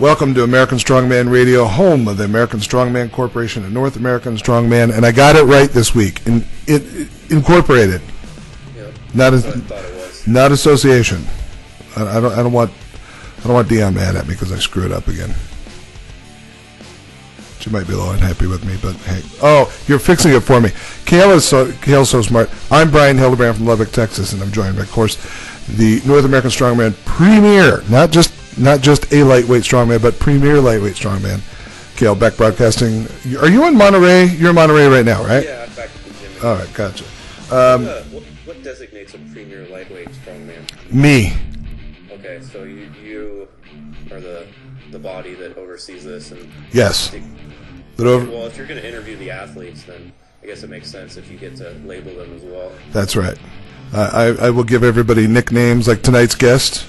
Welcome to American Strongman Radio, home of the American Strongman Corporation and North American Strongman. And I got it right this week. Incorporated. Yep. Not That's what I thought it was. Not association. I don't want Dion mad at me because I screw it up again. She might be a little unhappy with me, but hey. Oh, you're fixing it for me. Kale's so smart. I'm Brian Hildebrand from Lubbock, Texas, and I'm joined by, of course, the North American Strongman premier, not just a lightweight strongman, but premier lightweight strongman. Kalle, Beck Broadcasting. Are you in Monterey? You're in Monterey right now, right? Yeah, I'm back at the gym. All right, gotcha. What designates a premier lightweight strongman? Me. Okay, so you are the body that oversees this, and Yes. well, if you're going to interview the athletes, then I guess it makes sense if you get to label them as well. That's right. I will give everybody nicknames, like tonight's guest.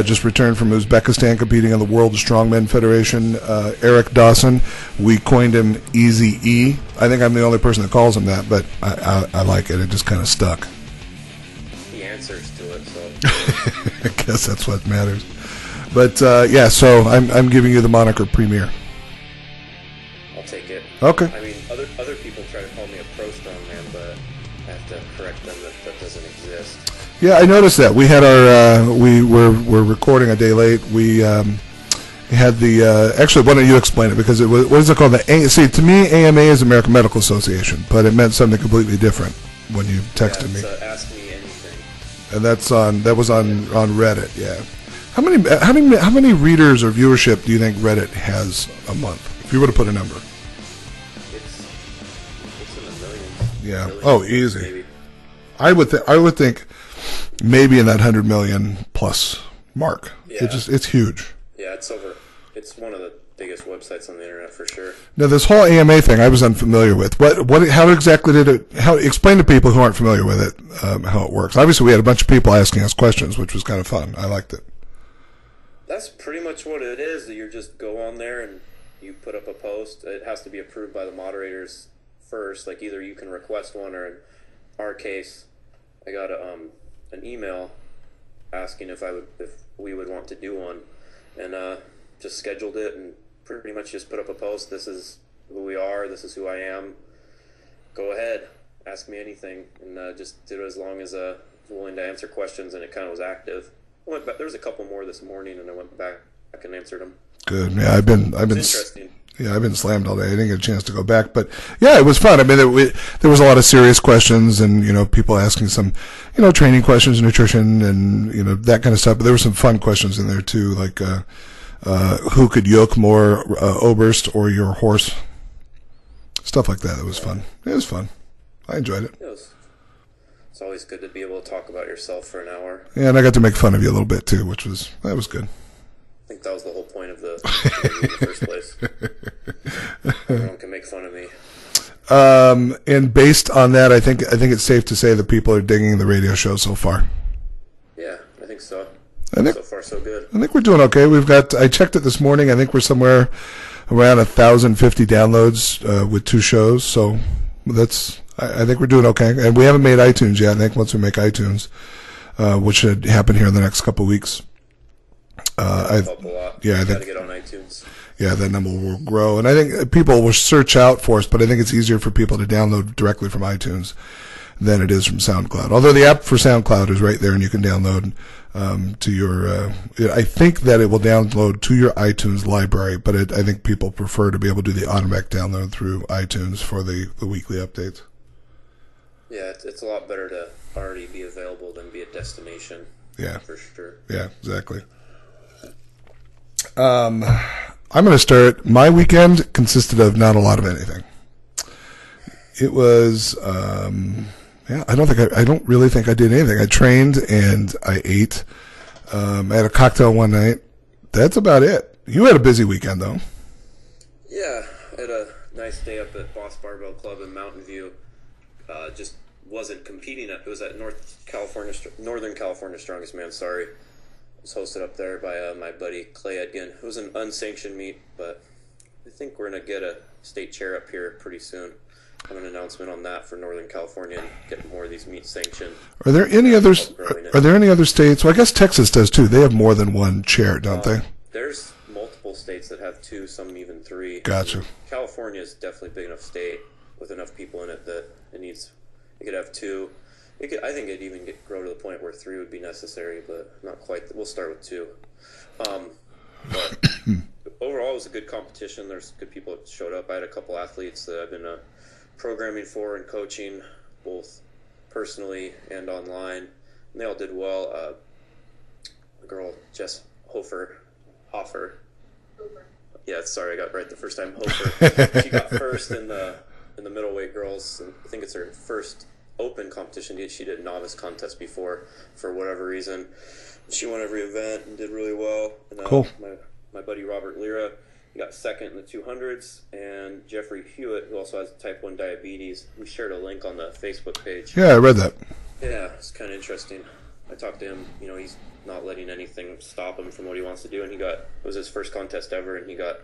Just returned from Uzbekistan competing in the World Strongman Federation, Eric Dawson. We coined him Easy E. I think I'm the only person that calls him that, but I like it. It just kind of stuck. He answers to it, so. I guess that's what matters. But, yeah, so I'm giving you the moniker Premier. I'll take it. Okay. I mean, other people try to call me a pro strongman, but I have to correct them that doesn't exist. Yeah, I noticed that. We had our we're recording a day late. We had the actually, why don't you explain it, because it was, what is it called? See, to me, AMA is American Medical Association, but it meant something completely different when you texted me. Ask me anything. And that was on Reddit. Yeah. How many readers or viewership do you think Reddit has a month? If you were to put a number. It's in the millions. Yeah. Millions, Oh, easy. maybe. I would think maybe in that 100 million plus mark. Yeah. It's huge. Yeah, it's one of the biggest websites on the internet for sure. Now, this whole AMA thing I was unfamiliar with. How exactly did it, explain to people who aren't familiar with it, how it works. Obviously, we had a bunch of people asking us questions, which was kind of fun. I liked it. That's pretty much what it is. You just go on there and you put up a post. It has to be approved by the moderators first. Like, either you can request one, or in our case, I got an email asking if we would want to do one, and just scheduled it and pretty much just put up a post. This is who we are. This is who I am. Go ahead, ask me anything, and just did it as long as willing to answer questions, and it kind of was active. There was a couple more this morning, and I went back and answered them. Good. Yeah, I've been interesting. Yeah, I've been slammed all day. I didn't get a chance to go back, but yeah, it was fun. I mean, there was a lot of serious questions, and people asking some, training questions, nutrition, and that kind of stuff. But there were some fun questions in there too, like who could yoke more, Oberst or your horse, stuff like that. It was fun. It was fun. I enjoyed it. It's always good to be able to talk about yourself for an hour. Yeah, and I got to make fun of you a little bit too, that was good. I think that was the whole point of the interview in the first place. Everyone can make fun of me. And based on that, I think it's safe to say that people are digging the radio show so far. Yeah, I think so. So far, so good. I think we're doing okay. I checked it this morning. I think we're somewhere around 1,050 downloads with 2 shows. So I think we're doing okay. And we haven't made iTunes yet. I think once we make iTunes, which should happen here in the next couple of weeks. Help a lot. Yeah, I think. Got to get on iTunes. Yeah, that number will grow. And I think people will search out for us, but I think it's easier for people to download directly from iTunes than it is from SoundCloud. Although the app for SoundCloud is right there, and you can download to your I think that it will download to your iTunes library, but I think people prefer to be able to do the automatic download through iTunes for the weekly updates. Yeah, it's a lot better to already be available than be a destination. Yeah. For sure. Yeah, exactly. I'm going to start. My weekend consisted of not a lot of anything. It was, I don't really think I did anything. I trained and I ate. I had a cocktail one night. That's about it. You had a busy weekend, though. Yeah, I had a nice day up at Boss Barbell Club in Mountain View. Just wasn't competing. It was at Northern California Strongest Man. Sorry. It was hosted up there by my buddy Clay Edgin. It was an unsanctioned meet, but I think we're going to get a state chair up here pretty soon. Have an announcement on that for Northern California and get more of these meets sanctioned. Are there any other states? Well, I guess Texas does too. They have more than one chair, don't they? There's multiple multiple states that have 2, some even 3. Gotcha. California is definitely a big enough state with enough people in it that it could have 2. I think it'd even grow to the point where 3 would be necessary, but not quite. We'll start with 2. But overall, it was a good competition. There's good people that showed up. I had a couple athletes that I've been programming for and coaching, both personally and online, and they all did well. A girl, Jess Hofer. Yeah, sorry, I got it right the first time. Hofer. She got first in the middleweight girls. And I think it's her first open competition. She did a novice contest before for whatever reason. She won every event and did really well. And, cool. My buddy Robert Lira, he got second in the 200s, and Jeffrey Hewitt, who also has type 1 diabetes, we shared a link on the Facebook page. Yeah, I read that. Yeah, it's kind of interesting. I talked to him. He's not letting anything stop him from what he wants to do, and it was his first contest ever, and he got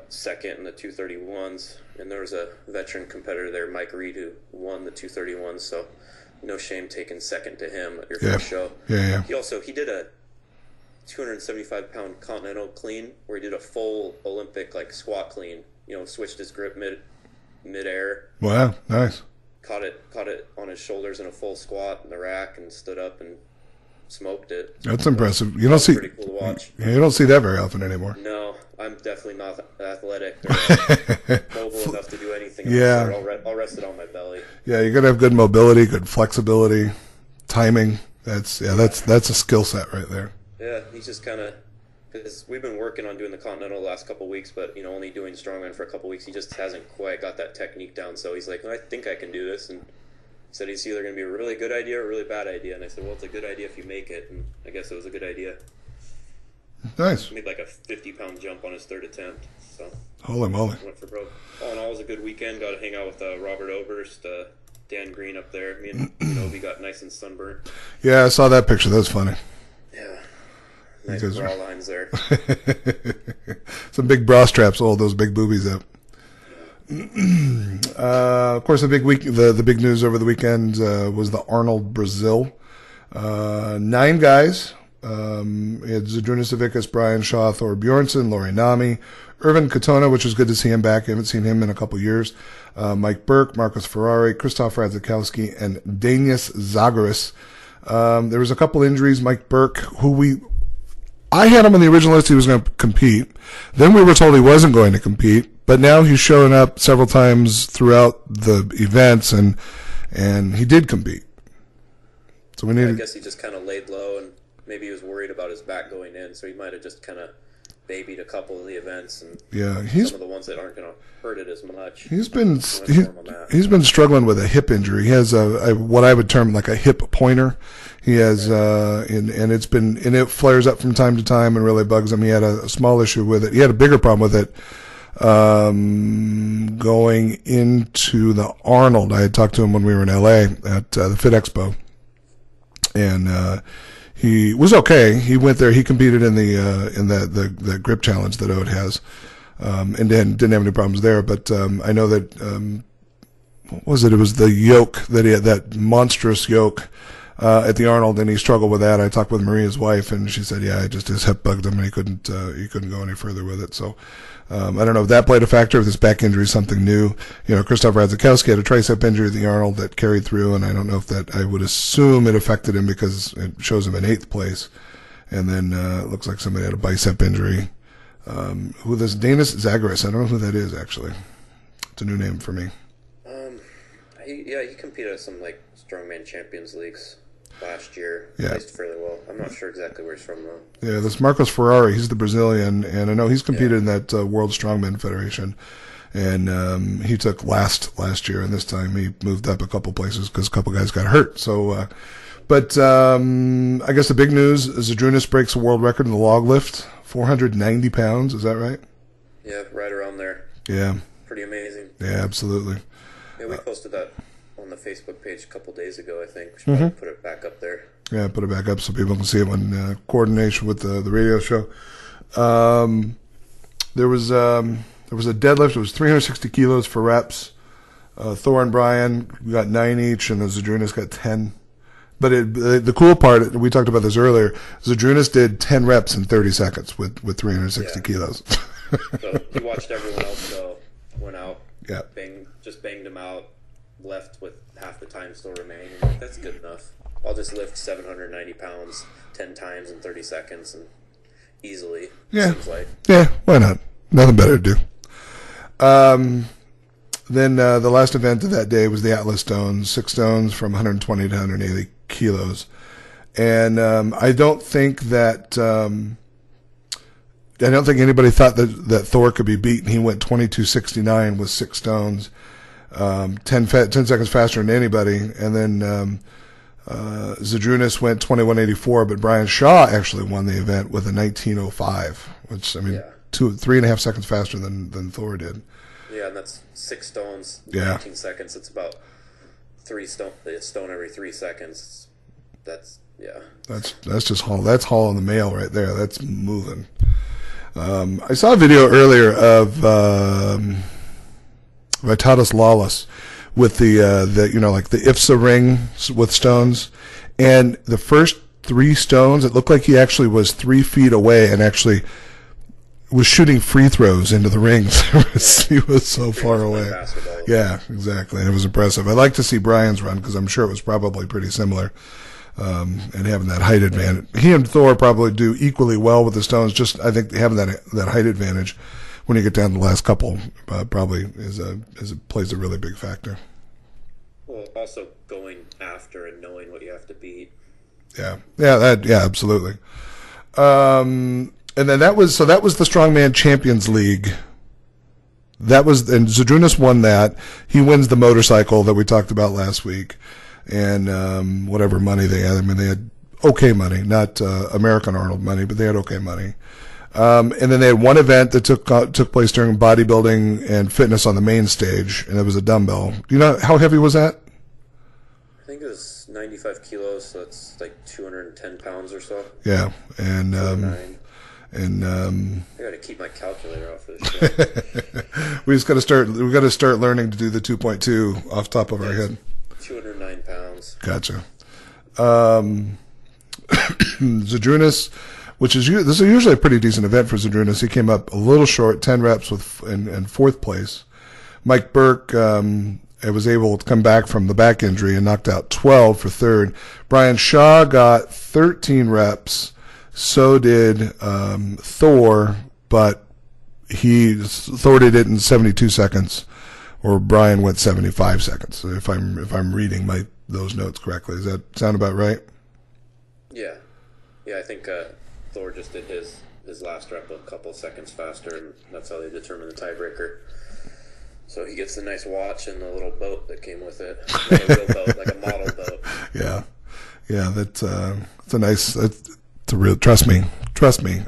second in the 231s, and there was a veteran competitor there, Mike Reed, who won the 231s, so no shame taking second to him at your first show. Yeah. He did a 275-pound continental clean where he did a full Olympic squat clean. Switched his grip mid-air. Wow, nice. Caught it on his shoulders in a full squat in the rack and stood up and smoked it. That's impressive. You don't see. Pretty cool to watch. Yeah, you don't see that very often anymore. No, I'm definitely not athletic or mobile enough to do anything. Yeah, I'll rest it on my belly. Yeah, you got to have good mobility, good flexibility, timing. That's a skill set right there. Yeah, he's just kind of, because we've been working on doing the Continental the last couple of weeks, but only doing Strongman for a couple of weeks. He just hasn't quite got that technique down. So he's like, I think I can do this, and he said it's either going to be a really good idea or a really bad idea. And I said, well, it's a good idea if you make it, and I guess it was a good idea. Nice. He made like a 50-pound jump on his third attempt. So holy moly! Went for broke. All in all, it was a good weekend. Got to hang out with Robert Oberst, Dan Green up there. Me and Obi got nice and sunburned. Yeah, I saw that picture. That was funny. Yeah. Nice bra lines there. Some big bra straps, all those big boobies up. Of course, the big news over the weekend was the Arnold Brazil. 9 guys. He had Zydrunas Savickas, Brian Shaw, Thor Bjornsson, Lori Nami, Irvin Katona, which was good to see him back. I haven't seen him in a couple years. Mike Burke, Marcus Ferrari, Krzysztof Radzikowski, and Danis Zagaris. There was a couple injuries. Mike Burke, I had him on the original list. He was going to compete. Then we were told he wasn't going to compete, but now he's shown up several times throughout the events, and he did compete. So I guess he just kind of laid low, and maybe he was worried about his back going in, so he might have just kind of babied a couple of the events, and some of the ones that aren't going to hurt it as much. He's been struggling with a hip injury. He has what I would term like a hip pointer. He has and it flares up from time to time and really bugs him. He had a small issue with it. He had a bigger problem with it going into the Arnold. I had talked to him when we were in LA at the Fit Expo, and he was okay. He went there. He competed in the grip challenge that Ode has, and didn't have any problems there. But I know that what was it? It was the yoke that he had, that monstrous yoke at the Arnold, and he struggled with that. I talked with Maria's wife, and she said, "Yeah, his hip bugged him, and he couldn't go any further with it." So I don't know if that played a factor. If this back injury is something new, Krzysztof Radzikowski had a tricep injury at the Arnold that carried through, and I don't know if that. I would assume it affected him because it shows him in 8th place, and then it looks like somebody had a bicep injury. Who this Danis Zagaris? I don't know who that is actually. It's a new name for me. He competed at some Strongman Champions Leagues last year. Yeah. Placed fairly well. I'm not sure exactly where he's from though. Yeah, this Marcos Ferrari, he's the Brazilian, and I know he's competed in that World Strongman Federation, and he took last year, and this time he moved up a couple places because a couple guys got hurt. So, but I guess the big news is Zydrunas breaks a world record in the log lift, 490 pounds. Is that right? Yeah, right around there. Yeah. Pretty amazing. Yeah, absolutely. Yeah, we posted that on the Facebook page a couple days ago, I think. We should probably put it back up there. Yeah, put it back up so people can see it in coordination with the radio show. There was a deadlift. It was 360 kilos for reps. Thor and Brian got 9 each, and the Zydrunas got 10. But the cool part, we talked about this earlier, Zydrunas did 10 reps in 30 seconds with 360 kilos. So he watched everyone else go, went out, yeah, just banged him out, left with half the time still remaining. Like, that's good enough. I'll just lift 790 pounds 10 times in 30 seconds and easily. Yeah, seems like. Yeah, why not? Nothing better to do. Then the last event of that day was the Atlas Stones, 6 stones from 120 to 180 kilos. And I don't think anybody thought that Thor could be beaten. He went 22:69 with 6 stones, 10 seconds faster than anybody. And then Zydrunas went 21:84, but Brian Shaw actually won the event with a 19:05, which, I mean, 3.5 seconds faster than Thor did. Yeah, and that's 6 stones, 19 seconds. It's about a stone every 3 seconds. That's just haul in the mail right there. That's moving. I saw a video earlier of Vitalis Lawless with the like the IFSA ring with stones, and the first 3 stones, it looked like he actually was 3 feet away and actually was shooting free throws into the rings. He was so far away. Yeah, exactly. And it was impressive. I'd like to see Brian's run because I'm sure it was probably pretty similar. And having that height advantage, he and Thor probably do equally well with the stones. Just I think having that height advantage when you get down to the last couple probably plays a really big factor. Well, also going after and knowing what you have to beat. Yeah, absolutely. And then that was the Strongman Champions League. And Zydrunas won that. He wins the motorcycle that we talked about last week. And whatever money they had. I mean, they had okay money, not American Arnold money, but they had okay money. And then they had one event that took place during bodybuilding and fitness on the main stage, and it was a dumbbell. Do you know how heavy was that? I think it was 95 kilos, so it's like 210 pounds or so. Yeah, and I got to keep my calculator out for this show. We got to start learning to do the 2.2 off top of our head. 209 pounds. Gotcha. Zydrunas, this is usually a pretty decent event for Zydrunas. He came up a little short, 10 reps in 4th place. Mike Burke was able to come back from the back injury and knocked out 12 for 3rd. Brian Shaw got 13 reps. So did Thor, but Thor did it in 72 seconds. Or Brian went 75 seconds. If I'm reading those notes correctly, does that sound about right? Yeah. I think Thor just did his last rep a couple seconds faster, and that's how they determine the tiebreaker. So he gets a nice watch and a little boat that came with it, like a real boat, like a model boat. Yeah. That's it's a nice. It's a real. Trust me.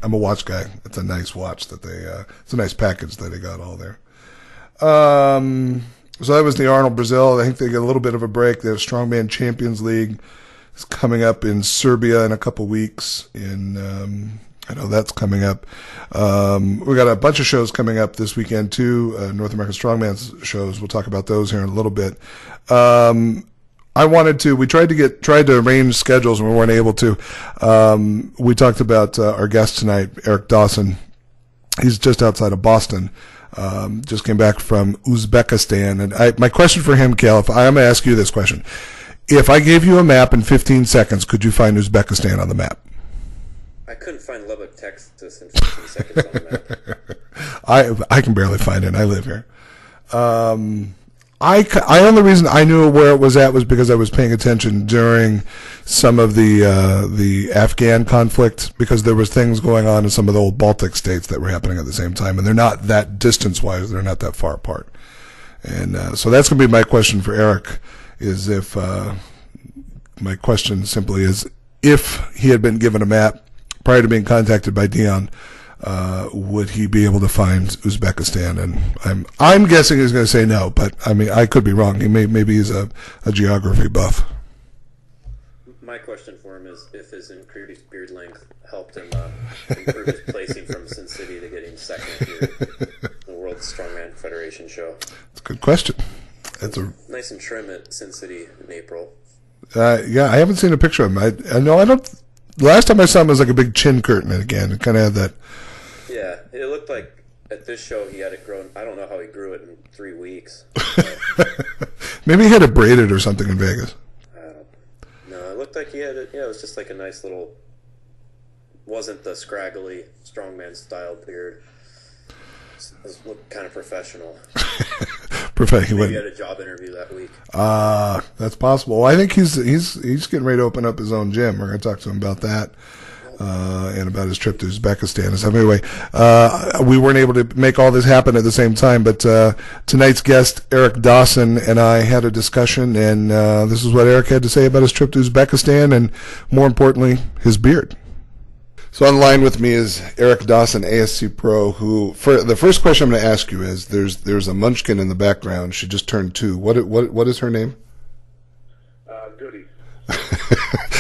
I'm a watch guy. It's a nice watch that it's a nice package that they got all there. So that was the Arnold Brazil. I think they get a little bit of a break. They have Strongman Champions League. It's coming up in Serbia in a couple weeks. I know that's coming up. We got a bunch of shows coming up this weekend too. North American Strongman shows. We'll talk about those here in a little bit. We tried to arrange schedules and we weren't able to. We talked about our guest tonight, Eric Dawson. He's just outside of Boston. Just came back from Uzbekistan. And my question for him, Kalle, I'm going to ask you this question. If I gave you a map in 15 seconds, could you find Uzbekistan on the map? I couldn't find Lubbock, Texas in 15 seconds on the map. I can barely find it. I live here. Only reason I knew where it was at was because I was paying attention during some of the Afghan conflict, because there was things going on in some of the old Baltic states that were happening at the same time, and they're not that distance-wise, they're not that far apart. And so that's going to be my question for Eric, is my question simply is, if he had been given a map prior to being contacted by Dion, would he be able to find Uzbekistan? And I'm guessing he's going to say no, but I mean, I could be wrong. Maybe he's a geography buff. My question for him is if his increased beard length helped him improve his placing from Sin City to getting second here, the World Strongman Federation show. That's a good question. Nice and trim at Sin City in April. Yeah, I haven't seen a picture of him. I know I don't. The last time I saw him was like a big chin curtain again. It kind of had that. Yeah, it looked like at this show he had it grown. I don't know how he grew it in 3 weeks. Maybe he had it braided or something in Vegas. No, it looked like he had it. Yeah, it was just like a nice little. Wasn't the scraggly strongman style beard. It looked kind of professional. Maybe he had a job interview that week. That's possible. Well, I think he's getting ready to open up his own gym. We're going to talk to him about that. And about his trip to Uzbekistan. So anyway, we weren't able to make all this happen at the same time, but tonight's guest, Eric Dawson, and I had a discussion, and this is what Eric had to say about his trip to Uzbekistan and, more importantly, his beard. So on the line with me is Eric Dawson, ASC Pro, who, for the first question I'm going to ask you is, there's a munchkin in the background. She just turned 2. What is her name? Goody.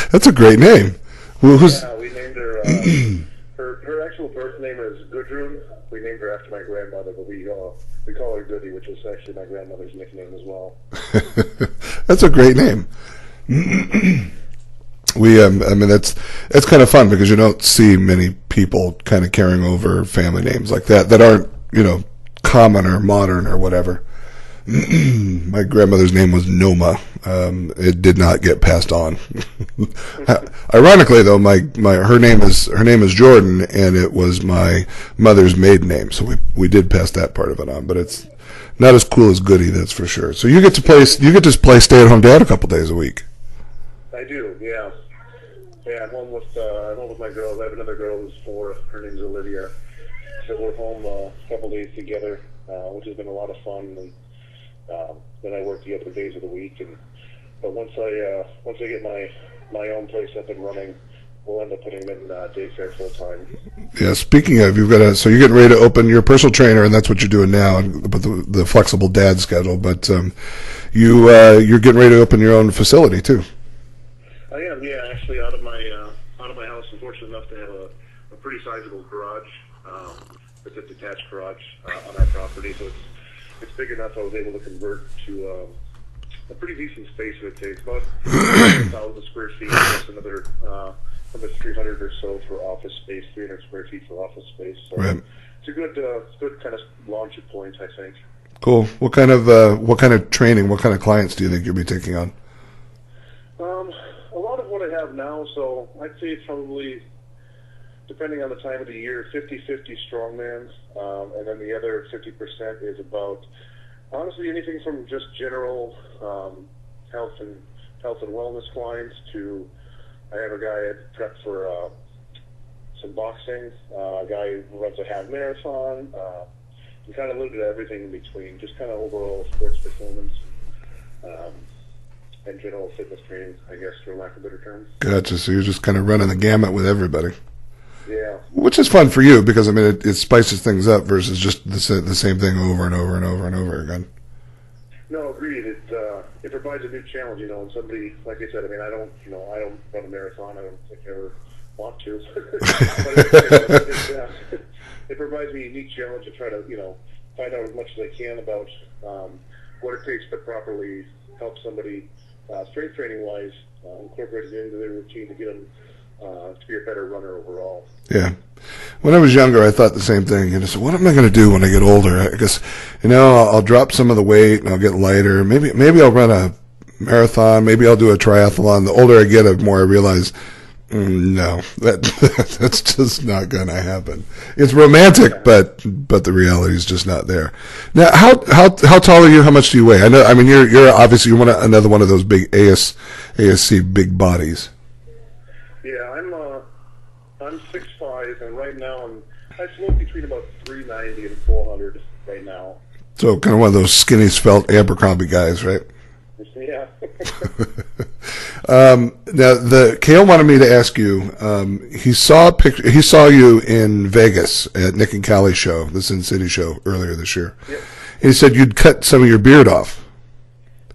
That's a great name. Yeah, we named her, her actual birth name is Gudrun. We named her after my grandmother, but we call her Goody, which is actually my grandmother's nickname as well. That's a great name. I mean, that's kind of fun because you don't see many people kind of carrying over family names like that aren't, common or modern or whatever. My grandmother's name was Noma. It did not get passed on. Ironically, though, her name is Jordan, and it was my mother's maiden name, so we did pass that part of it on. But it's not as cool as Goody, that's for sure. So you get to play stay-at-home dad a couple days a week. I do, yeah. Yeah, I'm home with my girls. I have another girl who's 4. Her name's Olivia. So we're home a couple days together, which has been a lot of fun. And then I work the other days of the week. But once I get my own place up and running, we'll end up putting them in daycare full time. Yeah. Speaking of, so you're getting ready to open your personal trainer, and that's what you're doing now, but the flexible dad schedule. But you're getting ready to open your own facility too. I am, yeah. Actually, out of my house, I'm fortunate enough to have a pretty sizable garage. It's a detached garage on our property, so it's big enough. I was able to convert to a pretty decent space. It takes about 1,000 square feet, plus another 300 or so for office space, 300 square feet for office space. So right. It's a good kind of launch point, I think. Cool. What kind of training? What kind of clients do you think you'll be taking on? A lot of what I have now, so I'd say it's probably, depending on the time of the year, 50-50 strongman, and then the other 50% is about, honestly, anything from just general health and wellness clients to, I have a guy at prep for some boxing, a guy who runs a half marathon, and kind of a little bit of everything in between, just kind of overall sports performance. And general fitness training, I guess, for lack of a better term. Gotcha. So you're just kind of running the gamut with everybody. Yeah. Which is fun for you because, I mean, it spices things up versus just the same thing over and over and over and over again. No, agreed. It provides a new challenge, and somebody, like I said, I mean, I don't run a marathon. I don't think I ever want to. But it provides me a unique challenge to try to, find out as much as I can about what it takes to properly help somebody strength training wise incorporate it into their routine to get them to be a better runner overall. Yeah. When I was younger, I thought the same thing. So what am I going to do when I get older? I guess, I'll drop some of the weight and I'll get lighter. Maybe I'll run a marathon. Maybe I'll do a triathlon. The older I get, the more I realize, no, that's just not going to happen. It's romantic, but the reality is just not there. Now, how tall are you? How much do you weigh? I mean, you're obviously another one of those big ASC big bodies. Yeah, I'm 6'5", and right now I float between about 390 and 400 right now. So kind of one of those skinny, svelte Abercrombie guys, right? Yeah. Now, Kalle wanted me to ask you. He saw you in Vegas at Nick and Kalle's show, the Sin City show, earlier this year. Yep. And he said you'd cut some of your beard off.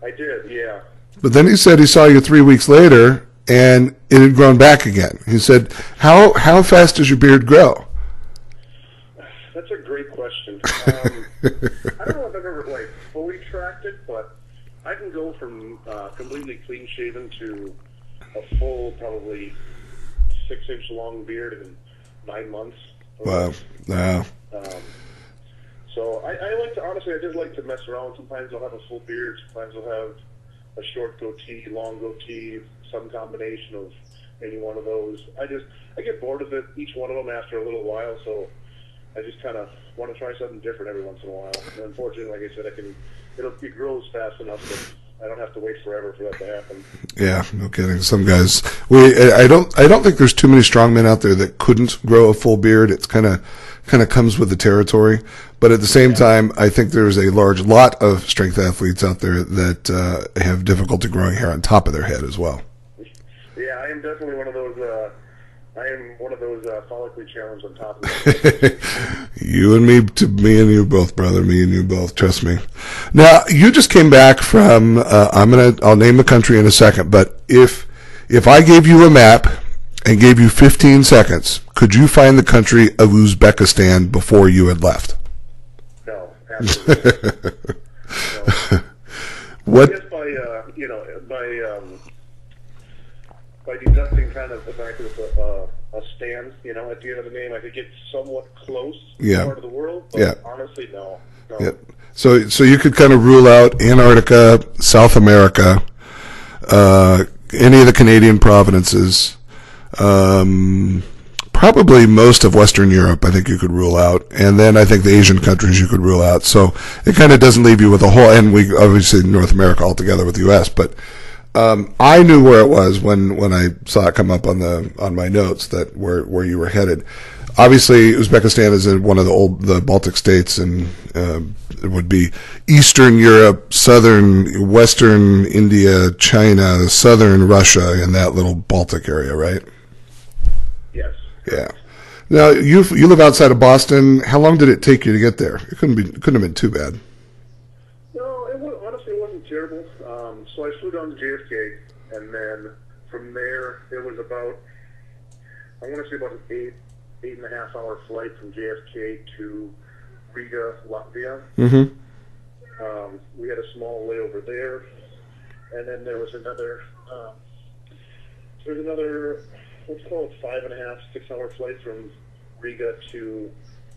I did, yeah. But then he said he saw you 3 weeks later, and it had grown back again. He said, "How fast does your beard grow?" That's a great question. I don't know if I've ever fully tracked it, but I can go from completely clean shaven to a full, probably 6-inch long beard in 9 months. Wow. Wow. So I like to, honestly, I just like to mess around. Sometimes I'll have a full beard. Sometimes I'll have a short goatee, long goatee, some combination of any one of those. I get bored of it, each one of them, after a little while, so I just kind of want to try something different every once in a while. And unfortunately, like I said, it grows fast enough that I don't have to wait forever for that to happen. Yeah, no kidding. Some guys, I don't think there's too many strongmen out there that couldn't grow a full beard. It's kind of comes with the territory. But at the same time, I think there's a large lot of strength athletes out there that have difficulty growing hair on top of their head as well. Yeah, I am definitely one of those. Follically challenged on top of it. You and me, me and you both, brother. Me and you both. Trust me. Now, you just came back from. I'll name the country in a second, but if I gave you a map and gave you 15 seconds, could you find the country of Uzbekistan before you had left? No, absolutely. No. What? I guess by deducting kind of the fact that a stand, at the end of the name, I could get somewhat close to the part of the world, but honestly, no. Yeah. So you could kind of rule out Antarctica, South America, any of the Canadian provinces, probably most of Western Europe, I think you could rule out. And then I think the Asian countries you could rule out. So it kind of doesn't leave you with a whole, and we obviously North America altogether with the U.S., but I knew where it was when I saw it come up on my notes that where you were headed. Obviously, Uzbekistan is in one of the Baltic states, and it would be Eastern Europe, Western India, China, Southern Russia, in that little Baltic area, right? Yes. Yeah. Now you live outside of Boston. How long did it take you to get there? It couldn't have been too bad. Honestly, it wasn't terrible. So I flew down to JFK, and then from there, it was about, I want to say about an 8.5 hour flight from JFK to Riga, Latvia. Mm-hmm. We had a small layover there, and then there was another, let's call it 5.5, 6 hour flight from Riga to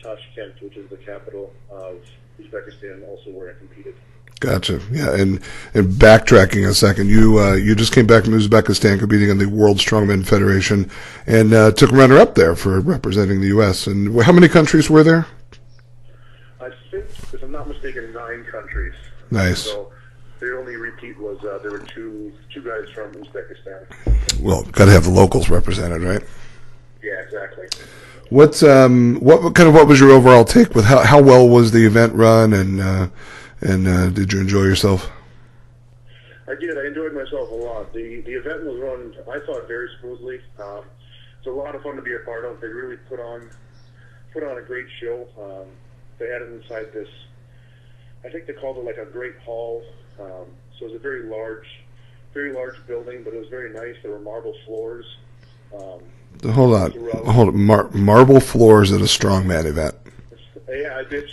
Tashkent, which is the capital of Uzbekistan, also where I competed. Gotcha. Yeah, and backtracking a second, you just came back from Uzbekistan competing in the World Strongman Federation and took runner-up there for representing the U.S. And how many countries were there? I think, if I'm not mistaken, 9 countries. Nice. So the only repeat was there were two guys from Uzbekistan. Well, got to have the locals represented, right? Yeah, exactly. What was your overall take with how well was the event run and did you enjoy yourself? I did. I enjoyed myself a lot. The event was run, I thought, very smoothly. It's a lot of fun to be a part of. They really put on a great show. They had it inside this, I think they called it like a great hall. So it was a very large building, but it was very nice. There were marble floors. Hold on. Marble floors at a strongman event. Yeah, I did.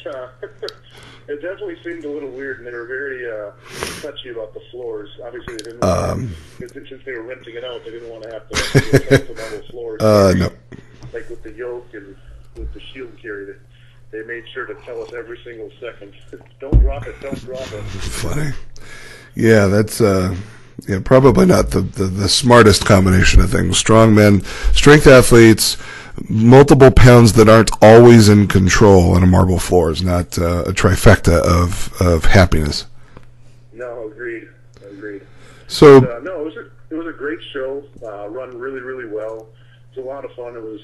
It definitely seemed a little weird, and they were very touchy about the floors. Obviously, they didn't. Since they were renting it out, they didn't want to have to touch the marble floors. No. Like with the yoke and with the shield carry, they made sure to tell us every single second, "Don't drop it, don't drop it." Funny. Yeah, that's probably not the smartest combination of things. Strongmen, strength athletes, multiple pounds that aren't always in control on a marble floor is not a trifecta of happiness. No, agreed. So no, it was a great show, run really, really well. It was a lot of fun. It was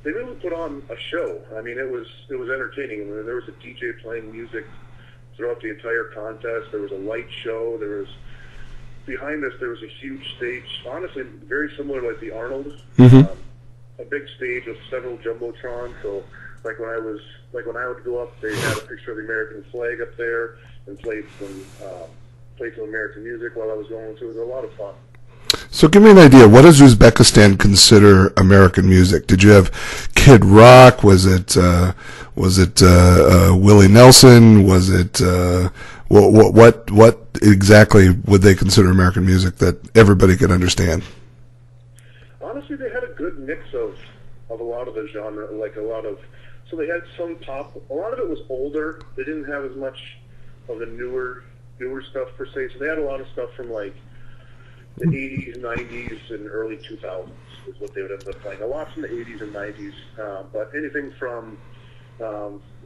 they really put on a show. I mean, it was entertaining. I mean, there was a DJ playing music throughout the entire contest. There was a light show. Behind us, there was a huge stage. Honestly, very similar like the Arnold. Mm-hmm. A big stage with several jumbotrons. So, like when I would go up, they had a picture of the American flag up there and played some American music while I was going. So it was a lot of fun. So give me an idea. What does Uzbekistan consider American music? Did you have Kid Rock? Was it Willie Nelson? Was it What exactly would they consider American music that everybody could understand? Honestly, they had a good mix of a lot of the genre, like a lot of. So they had some pop. A lot of it was older. They didn't have as much of the newer stuff per se. So they had a lot of stuff from like the 80s, 90s, and early 2000s is what they would end up playing. A lot from the 80s and 90s, but anything from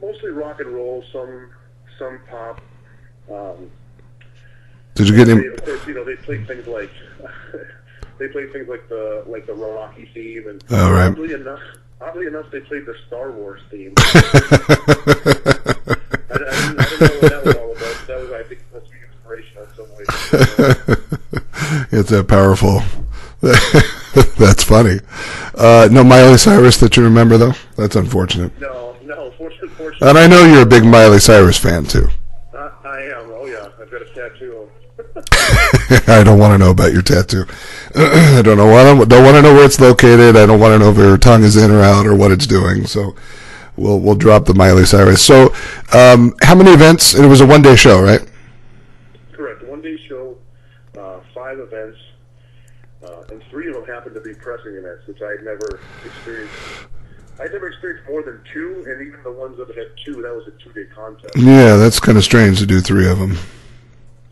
mostly rock and roll, some pop. Did you get him? Of course, they played things like the Rocky theme, and right. oddly enough, they played the Star Wars theme. I don't know what that was all about. But that was, I think, supposed to be inspiration in some way. It's that powerful. That's funny. No Miley Cyrus that you remember, though? That's unfortunate. No, fortunately. And I know you're a big Miley Cyrus fan, too. I am. Oh, yeah. I've got a tattoo. I don't want to know about your tattoo. I don't want to know where it's located. I don't want to know if your tongue is in or out or what it's doing. So we'll drop the Miley Cyrus. So how many events? It was a one-day show, right? Correct. One-day show, 5 events, and 3 of them happened to be pressing events, which I had never experienced. I'd never experienced more than 2, and even the ones that had 2, that was a 2-day contest. Yeah, that's kind of strange to do 3 of them.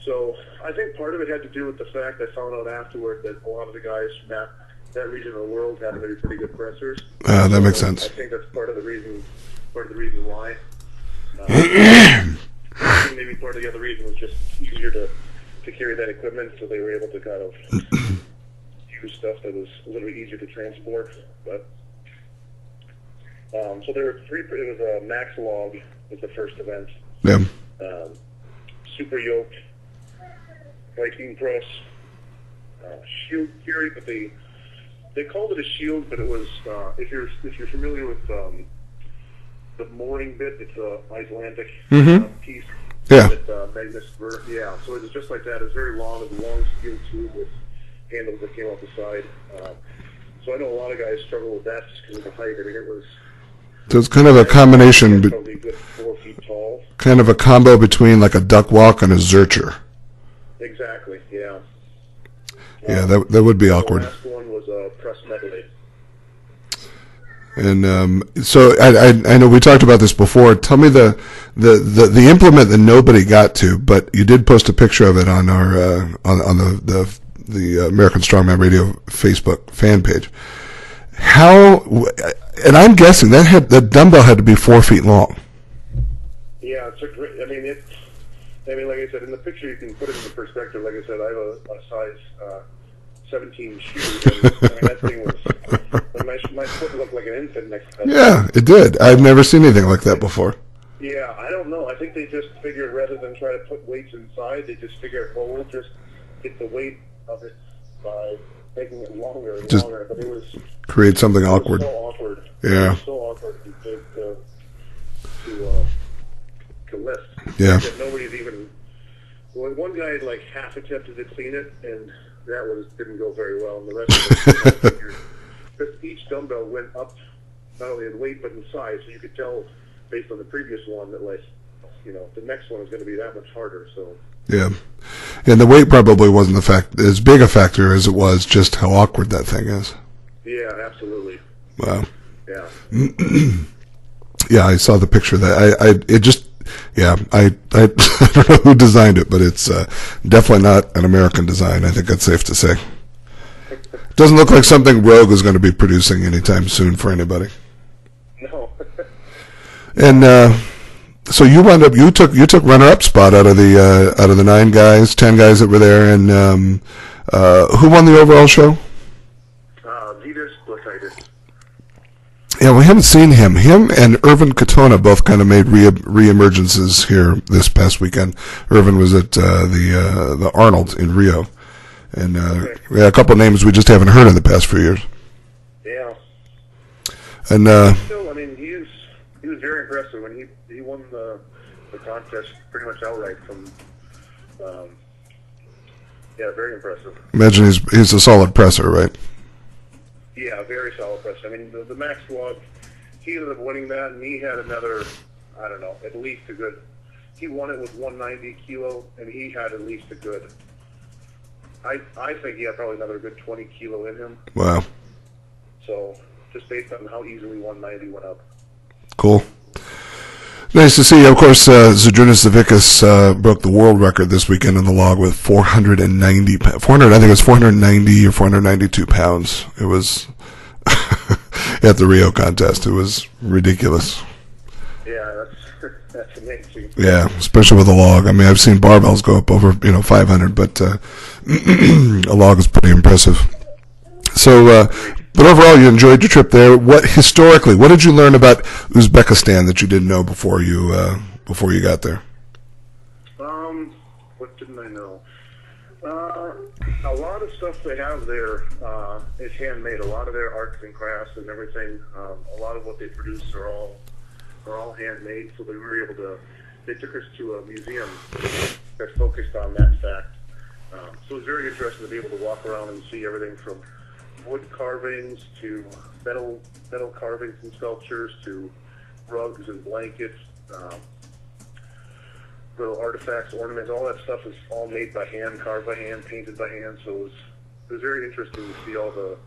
So I think part of it had to do with the fact I found out afterward that a lot of the guys from that region of the world had to be pretty good pressers. That makes sense. I think that's part of the reason why. Maybe part of the other reason was just easier to carry that equipment, so they were able to kind of use stuff that was a little bit easier to transport. But so there were 3. It was a Max Log was the first event. Yeah. Super Yoke, Viking Press, Shield Fury, but they called it a shield, but it was if you're familiar with the mooring bit, it's a Icelandic piece. Yeah. That Magnus. Yeah. So it was just like that. It was very long. It was a long steel tube with handles that came off the side. So I know a lot of guys struggle with that just because of the height. I mean, it was. So it's kind of a combination. Probably a good 4 feet tall. Kind of a combo between like a duck walk and a zercher. Exactly. Yeah. Yeah, that would be awkward. The last one was a press medley. And so I know we talked about this before. Tell me the implement that nobody got to, but you did post a picture of it on our on the American Strongman Radio Facebook fan page. How? And I'm guessing that dumbbell had to be 4 feet long. Yeah, it's a great. I mean, like I said, in the picture you can put it into perspective. Like I said, I have a size 17 shoe. And, that thing was. My foot looked like an infant next to that. Yeah, it did. I've never seen anything like that before. Yeah, I don't know. I think they just figured rather than try to put weights inside, they just figured, well, we'll just get the weight of it by making it longer and just longer. But it was create something awkward. So awkward. Yeah. It was so awkward to lift. Yeah. That nobody's even. Well, one guy had like half attempted to clean it, and that didn't go very well. And the rest of it, each dumbbell went up not only in weight but in size, so you could tell based on the previous one that the next one is going to be that much harder. So. Yeah, and the weight probably wasn't as big a factor as it was just how awkward that thing is. Yeah, absolutely. Wow. Yeah. Yeah, I saw the picture of that. I don't know who designed it, but it's definitely not an American design. I think that's safe to say. Doesn't look like something Rogue is going to be producing anytime soon for anybody. No. And so you took runner-up spot out of the 10 guys that were there, and who won the overall show? Yeah, we haven't seen him. Him and Irvin Katona both kind of made re-emergences here this past weekend. Irvin was at the Arnold in Rio, and we had a couple of names we just haven't heard in the past few years. Yeah. And still, I mean, he was very impressive when he won the contest pretty much outright from. Yeah, very impressive. Imagine he's a solid presser, right? Yeah, very solid presser. I mean, the Max Log, he ended up winning that, and he had another, I don't know, at least a good he won it with 190 kilo, and he had at least a good. I think he had probably another good 20 kilo in him. Wow. So just based on how easily 190 went up. Cool. Nice to see you. Of course, Zydrunas Savickas broke the world record this weekend in the log with 490. I think it was 490 or 492 pounds. It was at the Rio contest. It was ridiculous. Yeah, that's amazing. Yeah, especially with a log. I mean, I've seen barbells go up over 500, but a log is pretty impressive. So, but overall, you enjoyed your trip there. What did you learn about Uzbekistan that you didn't know before you got there? What didn't I know? A lot of stuff they have there is handmade. A lot of their arts and crafts and everything. A lot of what they produce are all handmade. So they took us to a museum that focused on that fact. So it was very interesting to be able to walk around and see everything from wood carvings to metal carvings and sculptures to rugs and blankets, little artifacts, ornaments. All that stuff is all made by hand, carved by hand, painted by hand. So it was very interesting to see all the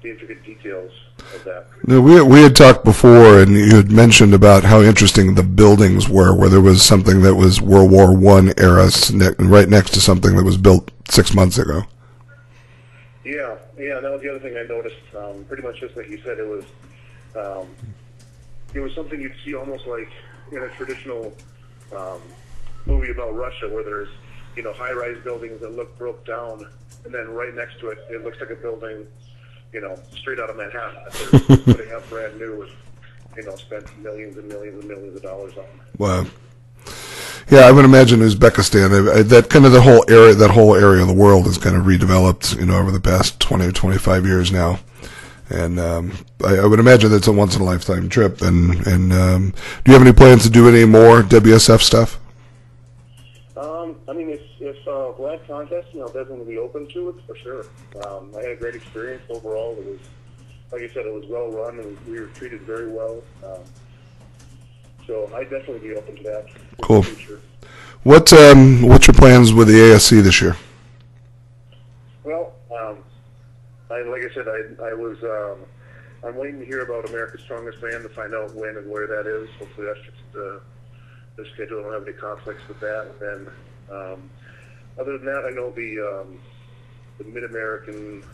intricate details of that. Now, we had talked before, and you had mentioned about how interesting the buildings were, where there was something that was World War I era right next to something that was built 6 months ago. Yeah, that was the other thing I noticed. Pretty much just like you said, it was something you'd see almost like in a traditional movie about Russia, where there's high-rise buildings that look broke down, and then right next to it, it looks like a building straight out of Manhattan that they're putting up brand new and spent millions and millions and millions of dollars on. Wow. Yeah, I would imagine Uzbekistan, that kind of that whole area of the world is kind of redeveloped, over the past 20 or 25 years now. And I would imagine that's a once-in-a-lifetime trip. And do you have any plans to do any more WSF stuff? I mean, if Black Contest, definitely be open to it, for sure. I had a great experience overall. It was, like I said, it was well-run, and we were treated very well. So I'd definitely be open to that. Cool. What's your plans with the ASC this year? Well, like I said, I'm waiting to hear about America's Strongest Man to find out when and where that is. Hopefully that's just the schedule. I don't have any conflicts with that. And other than that, I know the Mid-American,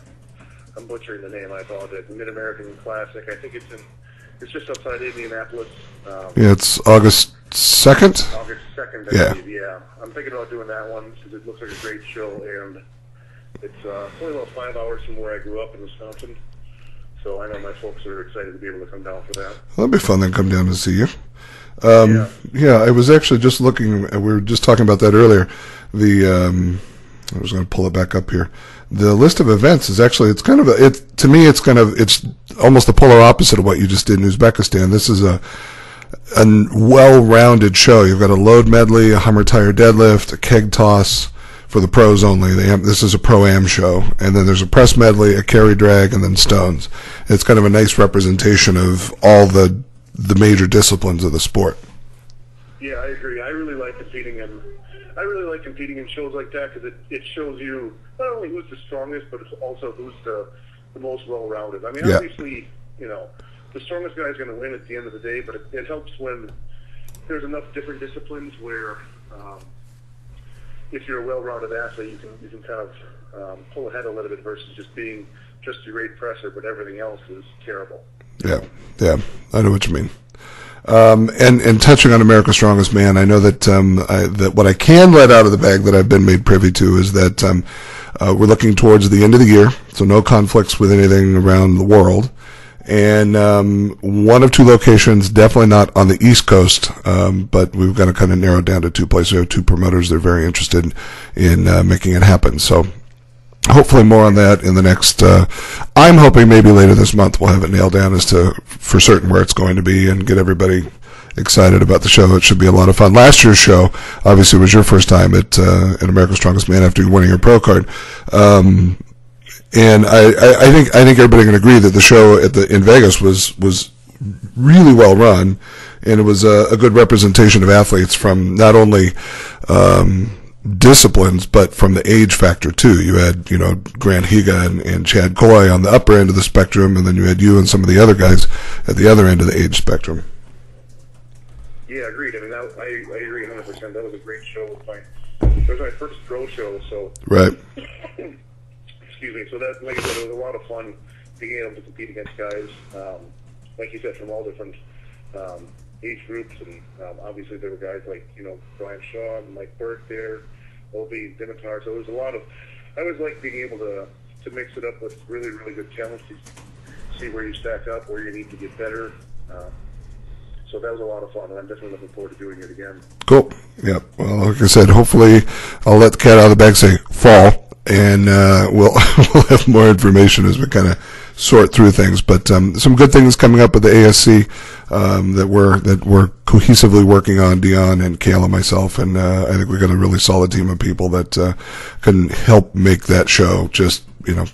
I'm butchering the name, I apologize, the Mid-American Classic. I think it's just outside Indianapolis. Yeah, it's August 2nd? August 2nd, I believe, yeah. I'm thinking about doing that one because it looks like a great show, and it's only about 5 hours from where I grew up in Wisconsin. So I know my folks are excited to be able to come down for that. Well, that'd be fun to come down and see you. Yeah, I was actually just looking, we were just talking about that earlier. I was going to pull it back up here. The list of events is actually, it's almost the polar opposite of what you just did in Uzbekistan. This is a well-rounded show. You've got a load medley, a Hummer tire deadlift, a keg toss for the pros only. This is a pro-am show. And then there's a press medley, a carry drag, and then stones. It's kind of a nice representation of all the major disciplines of the sport. Yeah, I agree. I really like competing in shows like that because it shows you not only who's the strongest, but it's also who's the most well-rounded. I mean, obviously, the strongest guy is going to win at the end of the day, but it helps when there's enough different disciplines where if you're a well-rounded athlete, you can kind of pull ahead a little bit versus just being just a great presser, but everything else is terrible. Yeah, I know what you mean. And touching on America's Strongest Man, I know that that what I can let out of the bag that I've been made privy to is that we're looking towards the end of the year, so no conflicts with anything around the world. And one of two locations, definitely not on the East Coast, but we've got to kind of narrow it down to two places. There are two promoters that are very interested in making it happen. So hopefully more on that in the next, I'm hoping maybe later this month we'll have it nailed down as to for certain where it's going to be and get everybody excited about the show. It should be a lot of fun. Last year's show, obviously, was your first time at America's Strongest Man after winning your pro card. And I think everybody can agree that the show in Vegas was really well run. and it was a good representation of athletes from not only disciplines, but from the age factor too. You had, Grant Higa and Chad Coy on the upper end of the spectrum, and then you had you and some of the other guys at the other end of the age spectrum. Yeah, agreed. I mean, I agree 100%. That was a great show. It was my first pro show, so right. Excuse me. So that, like I said, it was a lot of fun being able to compete against guys, like you said, from all different age groups, and obviously there were guys like Brian Shaw and Mike Burke there, Obi Dimitar. So there was a lot of. I always like being able to mix it up with really, really good talent to see where you stack up, where you need to get better. So that was a lot of fun, and I'm definitely looking forward to doing it again. Cool. Yeah. Well, like I said, hopefully I'll let the cat out of the bag say fall, and we'll have more information as we kind of sort through things. But some good things coming up with the ASC that we're cohesively working on, Dion and Kalle and myself, and I think we've got a really solid team of people that can help make that show just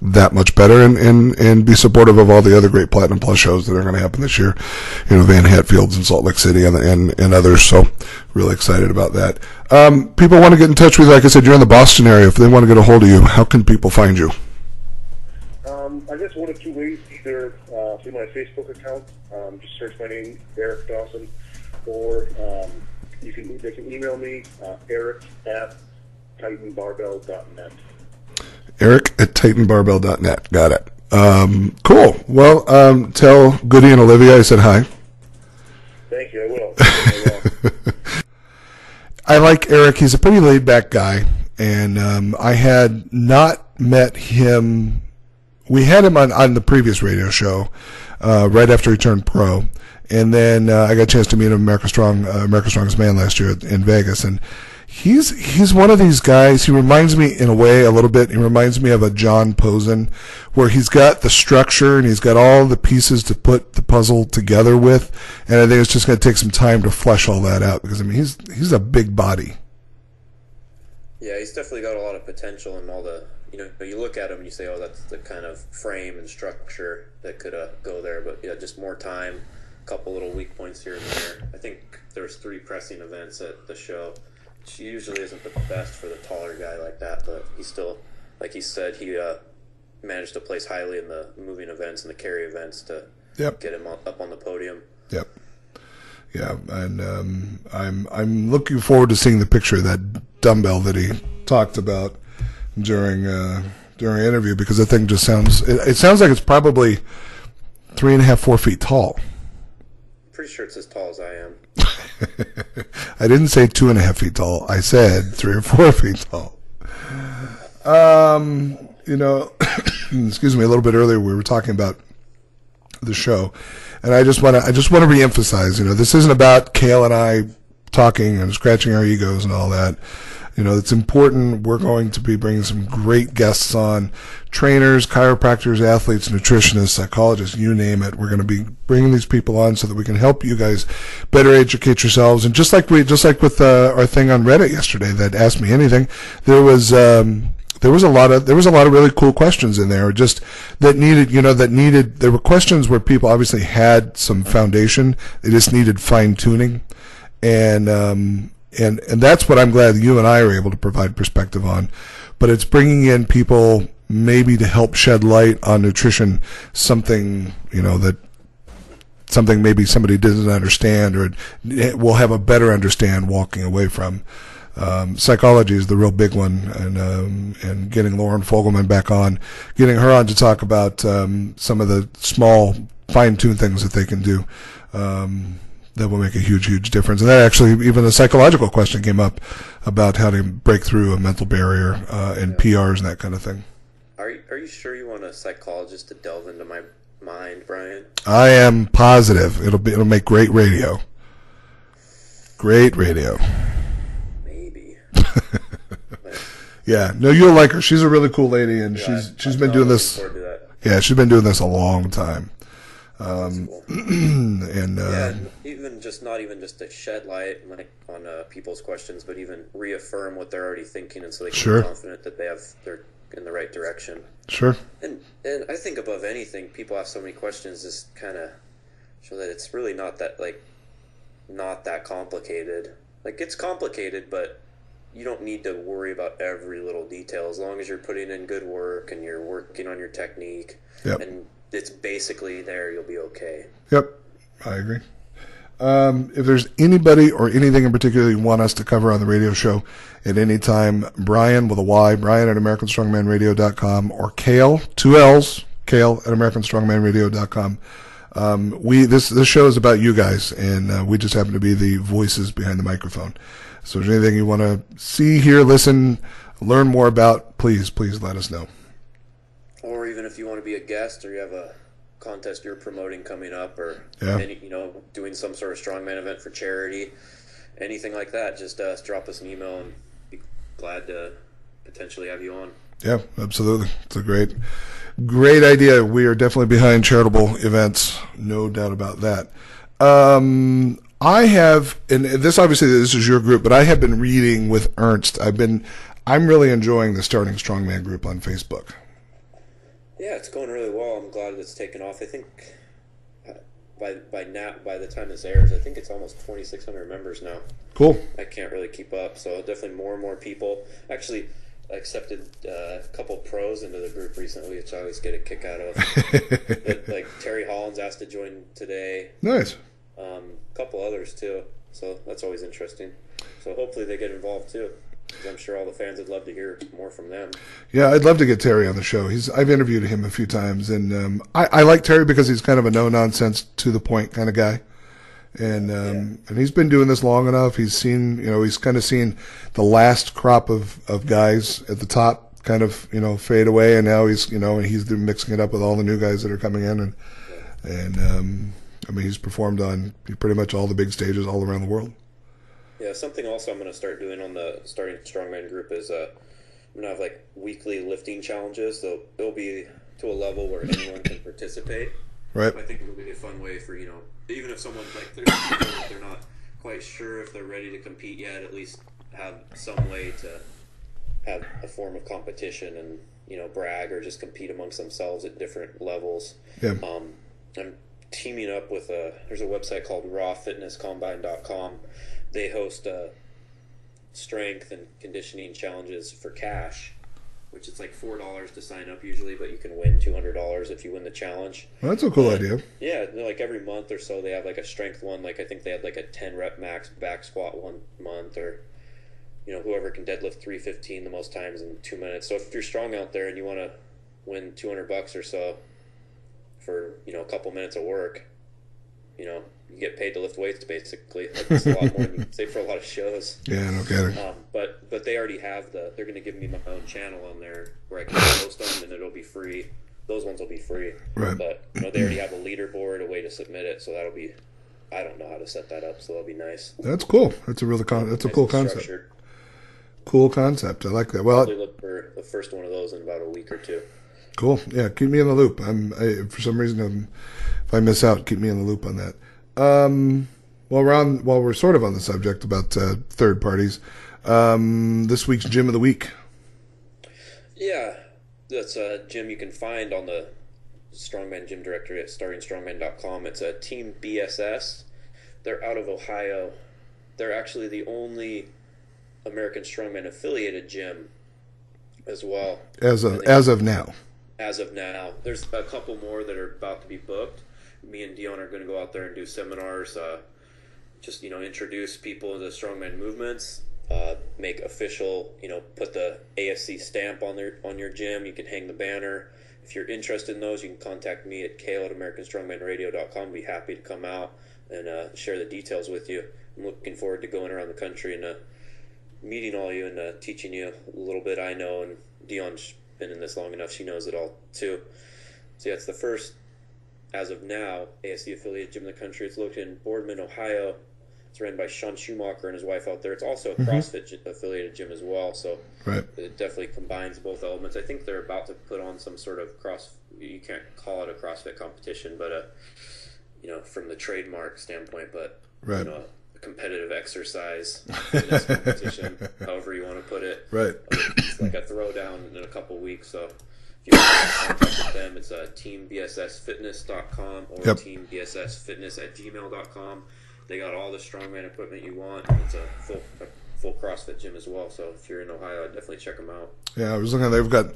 that much better, and be supportive of all the other great Platinum Plus shows that are going to happen this year. Van Hatfield's in Salt Lake City and others. So really excited about that. People want to get in touch with you. Like I said, you're in the Boston area. If they want to get a hold of you, how can people find you? I guess one of two ways, either through my Facebook account, just search my name, Eric Dawson, or they can email me, eric@titanbarbell.net. eric@titanbarbell.net. Got it. Cool. Well, tell Goody and Olivia I said hi. Thank you. I will. I like Eric. He's a pretty laid-back guy, and I had not met him. We had him on the previous radio show right after he turned pro, and then I got a chance to meet him at America's Strongest Man last year in Vegas, and he's one of these guys. He reminds me in a way a little bit. He reminds me of a John Posen, where he's got the structure and he's got all the pieces to put the puzzle together with. And I think it's just going to take some time to flesh all that out, because he's a big body. Yeah, he's definitely got a lot of potential, and all the you look at him and you say, oh, that's the kind of frame and structure that could go there. But yeah, just more time, a couple little weak points here and there. I think there's 3 pressing events at the show. She usually isn't the best for the taller guy like that, but he still, like he said, he managed to place highly in the moving events and the carry events to get him up on the podium. Yep. Yeah, and I'm looking forward to seeing the picture of that dumbbell that he talked about during our interview, because the thing just sounds like it's probably 3.5, 4 feet tall. Pretty sure it's as tall as I am. I didn't say 2.5 feet tall. I said 3 or 4 feet tall. Excuse me. A little bit earlier, we were talking about the show, and I just want to reemphasize. This isn't about Kalle and I talking and scratching our egos and all that. It's important. We're going to be bringing some great guests on, trainers, chiropractors, athletes, nutritionists, psychologists, you name it. We're going to be bringing these people on so that we can help you guys better educate yourselves. And just like with our thing on Reddit yesterday that Asked Me Anything, there was a lot of really cool questions in there, just that needed. There were questions where people obviously had some foundation. They just needed fine tuning, and that's what I'm glad that you and I are able to provide perspective on. But it's bringing in people maybe to help shed light on nutrition, something maybe somebody doesn't understand or will have a better understand walking away from. Psychology is the real big one, and getting Lauren Fogelman back on, getting her on to talk about some of the small fine-tuned things that they can do. That will make a huge, huge difference. And that actually, even a psychological question came up about how to break through a mental barrier and PRs and that kind of thing. Are you sure you want a psychologist to delve into my mind, Brian? I am positive. It'll make great radio. Great radio. Maybe. Yeah. No, you'll like her. She's a really cool lady, and she's been doing this. Yeah, she's been doing this a long time. Cool. Even just not even just to shed light on people's questions, but even reaffirm what they're already thinking, and so they can be confident that they're in the right direction. Sure. And I think above anything, people ask so many questions, just kind of show that it's really not that not that complicated. Like, it's complicated, but you don't need to worry about every little detail as long as you're putting in good work and you're working on your technique. Yep. And it's basically there, you'll be okay. Yep, I agree. If there's anybody or anything in particular you want us to cover on the radio show at any time, Brian with a Y, Brian at AmericanStrongmanRadio.com, or Kalle, 2 L's, Kalle at AmericanStrongmanRadio.com. This show is about you guys, and we just happen to be the voices behind the microphone. So if there's anything you want to see, hear, listen, learn more about, please let us know. Or even if you want to be a guest, or you have a contest you're promoting coming up, or doing some sort of strongman event for charity, anything like that, just drop us an email and be glad to potentially have you on. Yeah, absolutely. It's a great idea. We are definitely behind charitable events, no doubt about that. I have, and this is your group, but I have been reading with Ernst. I'm really enjoying the Starting Strongman group on Facebook. Yeah, it's going really well. I'm glad it's taken off. I think by the time this airs, I think it's almost 2,600 members now. Cool. I can't really keep up, so definitely more and more people. Actually, I accepted a couple pros into the group recently, which I always get a kick out of. Like Terry Holland's asked to join today. Nice. A couple others too, so that's always interesting. So hopefully they get involved too. I'm sure all the fans would love to hear more from them. Yeah, I'd love to get Terry on the show. I've interviewed him a few times, and I like Terry because he's kind of a no-nonsense, to-the-point kind of guy. And he's been doing this long enough. He's kind of seen the last crop of guys at the top kind of, fade away, and now he's mixing it up with all the new guys that are coming in. And he's performed on pretty much all the big stages all around the world. Yeah, something else I'm going to start doing on the Starting Strongman group is I'm going to have like weekly lifting challenges. So it'll be to a level where anyone can participate. Right. I think it'll be a fun way for, even if someone's like, they're not quite sure if they're ready to compete yet, at least have some way to have a form of competition and, brag or just compete amongst themselves at different levels. Yeah. I'm teaming up with there's a website called rawfitnesscombine.com. They host strength and conditioning challenges for cash, which is like $4 to sign up usually, but you can win $200 if you win the challenge. Well, that's a cool idea. Yeah, like every month or so they have like a strength one. Like I think they had like a 10 rep max back squat one month, or whoever can deadlift 315 the most times in 2 minutes. So if you're strong out there and you want to win $200 or so for a couple minutes of work, you get paid to lift weights, basically. Like, it's a lot more than you can say for a lot of shows. Yeah, no kidding. But they already have they're going to give me my own channel on there where I can post them, and it'll be free. Those ones will be free. Right. But, they already have a leaderboard, a way to submit it, so that'll be, I don't know how to set that up, so that'll be nice. That's cool. That's a cool concept. Structured. Cool concept. I like that. Well, I'll probably look for the first one of those in about a week or two. Cool. Yeah, keep me in the loop. For some reason, if I miss out, keep me in the loop on that. While we're sort of on the subject about third parties, this week's Gym of the Week. Yeah, that's a gym you can find on the Strongman Gym Directory at startingstrongman.com. It's a Team BSS. They're out of Ohio. They're actually the only American Strongman affiliated gym as well. As of now. As of now. There's a couple more that are about to be booked. Me and Dion are going to go out there and do seminars, just, introduce people to the strongman movements, make official, put the ASC stamp on your gym. You can hang the banner. If you're interested in those, you can contact me at Kalle at AmericanStrongmanRadio.com. I'd be happy to come out and share the details with you. I'm looking forward to going around the country and meeting all you and teaching you a little bit I know. And Dion's been in this long enough; she knows it all too. So yeah, it's the first, as of now, ASC affiliated gym in the country. It's located in Boardman, Ohio. It's ran by Sean Schumacher and his wife out there. It's also a CrossFit affiliated gym as well, so it definitely combines both elements. I think they're about to put on some sort of you can't call it a CrossFit competition, but from the trademark standpoint, but a competitive exercise fitness competition, however you want to put it. Right. It's like a throwdown in a couple weeks, so if you want to contact with them, it's teambssfitness.com or teambssfitness@gmail.com. They got all the strongman equipment you want. And it's a full CrossFit gym as well. So if you're in Ohio, I'd definitely check them out. Yeah, I was looking. They've got a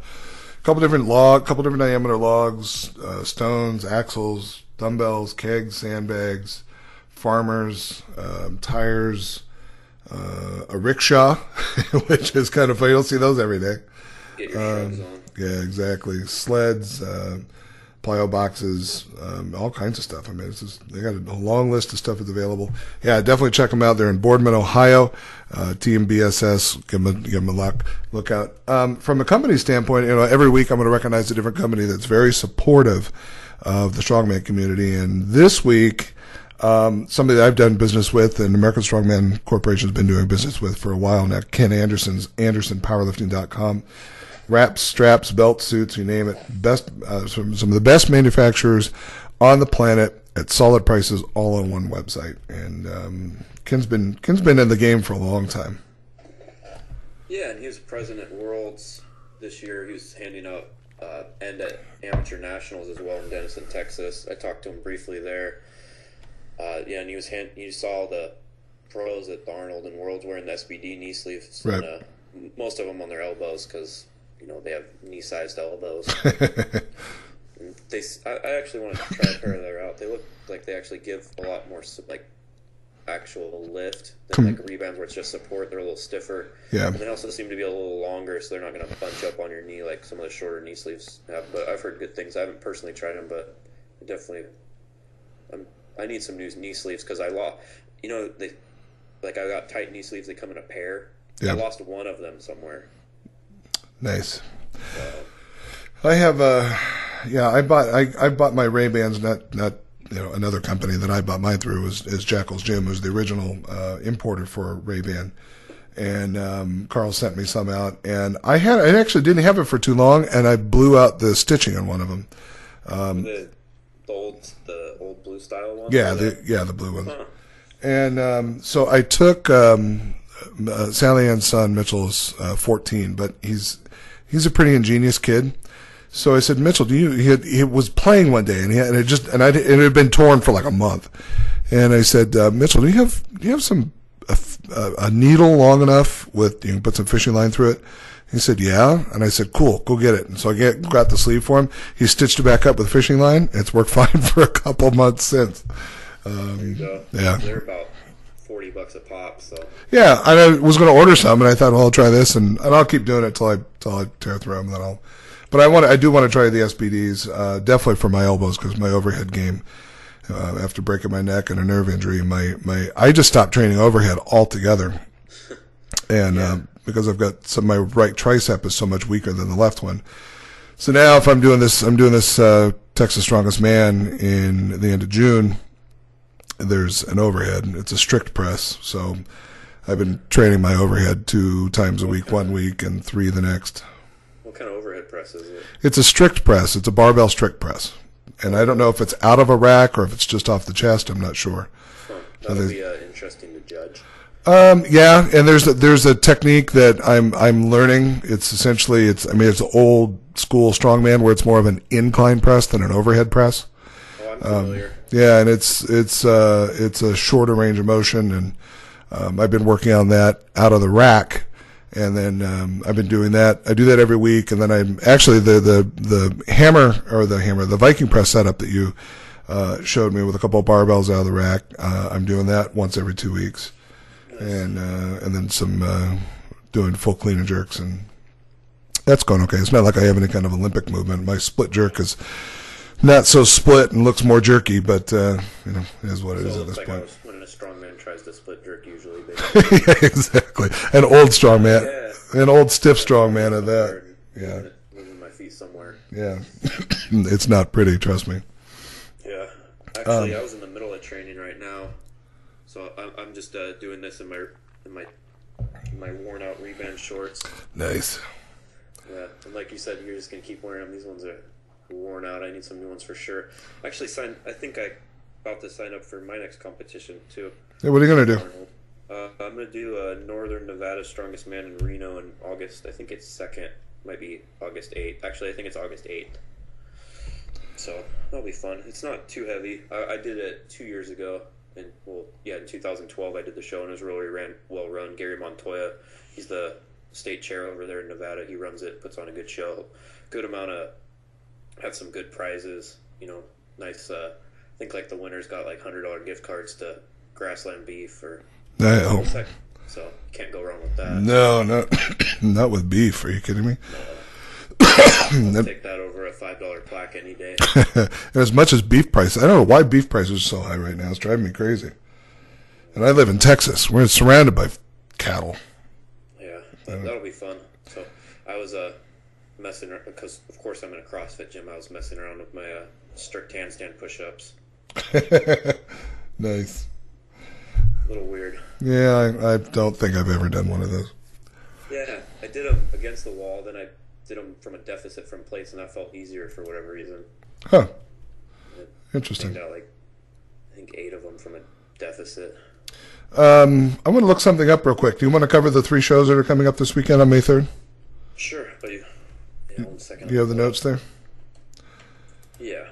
couple different diameter logs, stones, axles, dumbbells, kegs, sandbags, farmers, tires, a rickshaw, which is kind of funny. You don't see those every day. Get your shoes on. Yeah, exactly. Sleds, plyo boxes, all kinds of stuff. I mean, they got a long list of stuff that's available. Yeah, definitely check them out. They're in Boardman, Ohio. Team BSS. Give them a look out. From a company standpoint, every week I'm going to recognize a different company that's very supportive of the strongman community. And this week, somebody that I've done business with, and American Strongman Corporation has been doing business with for a while now. Ken Anderson's AndersonPowerlifting.com. Wraps, straps, belts, suits, you name it. Some of the best manufacturers on the planet at solid prices, all on one website. And Ken's been in the game for a long time. Yeah, and he was president at Worlds this year. He was handing out end at amateur nationals as well in Denison, Texas. I talked to him briefly there. And you saw the pros at Arnold and Worlds wearing the SBD knee sleeves. Right. And, most of them on their elbows because they have knee-sized elbows. I actually want to try a pair of their out. They look like they actually give a lot more actual lift than rebounds where it's just support. They're a little stiffer. Yeah. And they also seem to be a little longer, so they're not going to bunch up on your knee like some of the shorter knee sleeves have. But I've heard good things. I haven't personally tried them, but I need some new knee sleeves because I lost. I got tight knee sleeves. They come in a pair. Yeah. I lost one of them somewhere. Nice. I have I bought my Ray-Bans, not another company that I bought mine through is Jackal's Gym, who's the original importer for Ray-Ban. And Carl sent me some out, and I actually didn't have it for too long, and I blew out the stitching on one of them. The old blue style one? Yeah, the blue one. Huh. And so I took Sally Ann's son, Mitchell's 14, but he's a pretty ingenious kid. So I said, Mitchell, he was playing one day and it had been torn for like a month. And I said, Mitchell, do you have some a needle long enough you can put some fishing line through it? He said, yeah. And I said, cool, go get it. And so I got the sleeve for him. He stitched it back up with fishing line. It's worked fine for a couple months since. There you go. Yeah. They're about $40 a pop. So. Yeah, I was going to order some, and I thought, well, I'll try this, and I'll keep doing it till I tear through them. Then But I do want to try the SBDs, definitely for my elbows because my overhead game. After breaking my neck and a nerve injury, I just stopped training overhead altogether, and because I've got my right tricep is so much weaker than the left one. So now, if I'm doing this Texas Strongest Man in the end of June. There's an overhead. It's a strict press, so I've been training my overhead 2 times a week, 1 week, and 3 the next. What kind of overhead press is it? It's a strict press. It's a barbell strict press. And I don't know if it's out of a rack or if it's just off the chest. I'm not sure. Huh. That'll be interesting to judge. Yeah, and there's a technique that I'm learning. It's essentially it's old school strongman where it's more of an incline press than an overhead press. Oh, I'm familiar. Yeah, and it's a shorter range of motion, and I've been working on that out of the rack, and then I've been doing that. I do that every week, and then I'm actually the Viking press setup that you showed me with a couple of barbells out of the rack. I'm doing that once every 2 weeks, nice. And then some doing full clean and jerks, and that's going okay. It's not like I have any kind of Olympic movement. My split jerk is not so split and looks more jerky, but it is what it is at this point. When a strongman tries to split jerk, usually they yeah, exactly. An old strongman, an old stiff strongman of that. Yeah, moving my feet somewhere. Yeah, it's not pretty. Trust me. Yeah, actually, I was in the middle of training right now, so I'm just doing this in my worn out Ray-Ban shorts. Nice. Yeah, and like you said, you're just gonna keep wearing them. These ones are worn out. I need some new ones for sure. Actually, I think I'm about to sign up for my next competition too. Yeah, what are you gonna do? I'm gonna do Northern Nevada Strongest Man in Reno in August. I think it's 2nd, might be August 8th. Actually, I think it's August 8th. So that'll be fun. It's not too heavy. I did it 2 years ago, in 2012 I did the show, and it was really well run. Gary Montoya, he's the state chair over there in Nevada. He runs it, puts on a good show. Had some good prizes. Nice. I think like the winners got like $100 gift cards to Grassland Beef or. So you can't go wrong with that. No, not with beef. Are you kidding me? I'll take that over a $5 plaque any day. And as much as beef prices, I don't know why beef prices are so high right now. It's driving me crazy. And I live in Texas. We're surrounded by cattle. Yeah, that'll be fun. So I was messing around because, of course, I'm in a CrossFit gym. I was messing around with my strict handstand push-ups. Nice. A little weird. Yeah, I don't think I've ever done one of those. Yeah, I did them against the wall. Then I did them from a deficit from plates, and that felt easier for whatever reason. Huh. Interesting. I think 8 of them from a deficit. I want to look something up real quick. Do you want to cover the 3 shows that are coming up this weekend on May 3rd? Sure. One second. Do you have the notes there? Yeah.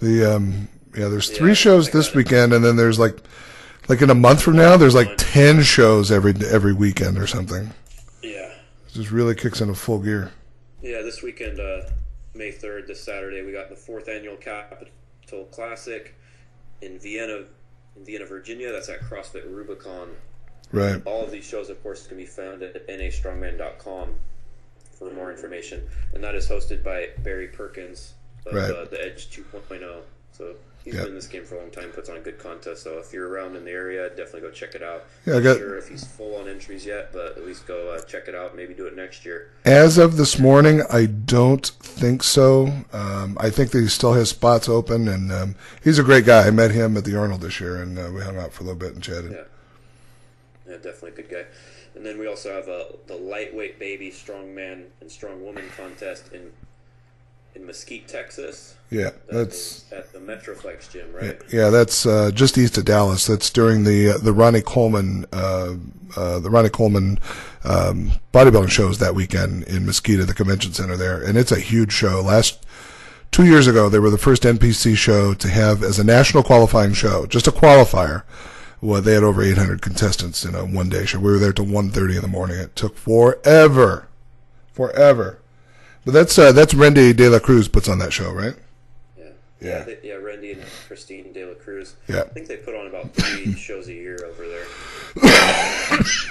There's 3 shows this weekend, and then there's like in a month from now, there's like 10 shows every weekend or something. Yeah. It just really kicks into full gear. Yeah, this weekend, May 3rd, this Saturday, we got the 4th annual Capital Classic in Vienna, Virginia. That's at CrossFit Rubicon. Right. All of these shows, of course, can be found at nastrongman.com for more information. And that is hosted by Barry Perkins of the Edge 2.0. So he's been in this game for a long time, puts on a good contest. So if you're around in the area, definitely go check it out. Yeah, I'm not sure if he's full on entries yet, but at least go check it out. Maybe do it next year. As of this morning, I don't think so. I think that he still has spots open, and he's a great guy. I met him at the Arnold this year, and we hung out for a little bit and chatted. Yeah, definitely a good guy. And then we also have the lightweight baby strongman and strongwoman contest in Mesquite, Texas. Yeah, that's at the Metroflex gym, right? Yeah, that's just east of Dallas. That's during the Ronnie Coleman bodybuilding shows that weekend in Mesquite at the convention center there, and it's a huge show. 2 years ago, they were the first NPC show to have as a national qualifying show, just a qualifier. Well, they had over 800 contestants in a one-day show. We were there till 1:30 in the morning. It took forever. But that's Randy De La Cruz puts on that show, right? Yeah, Randy and Christine De La Cruz. Yeah. I think they put on about 3 shows a year over there.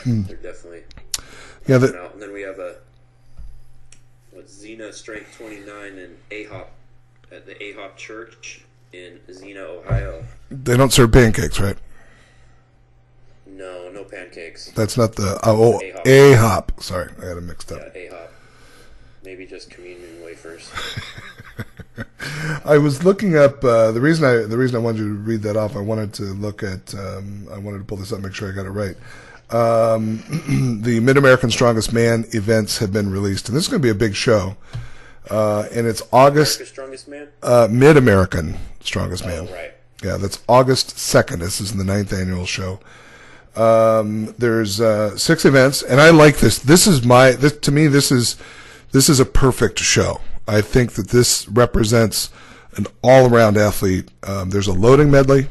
They're definitely out. And then we have Xena Strength 29 and AHOP at the AHOP Church in Xena, Ohio. They don't serve pancakes, right? No pancakes. That's not the AHOP. Sorry, I got it mixed up. Yeah, AHOP. Maybe just communion wafers. I was looking up the reason I wanted you to read that off. I wanted to look at. I wanted to pull this up, make sure I got it right. The Mid-American Strongest Man events have been released, and this is going to be a big show. And it's August. America's Strongest Man. Mid-American Strongest Man. Oh, right. Yeah, that's August 2nd. This is the 9th annual show. There's 6 events, and I like this. To me, this is a perfect show. I think that this represents an all-around athlete. There's a loading medley.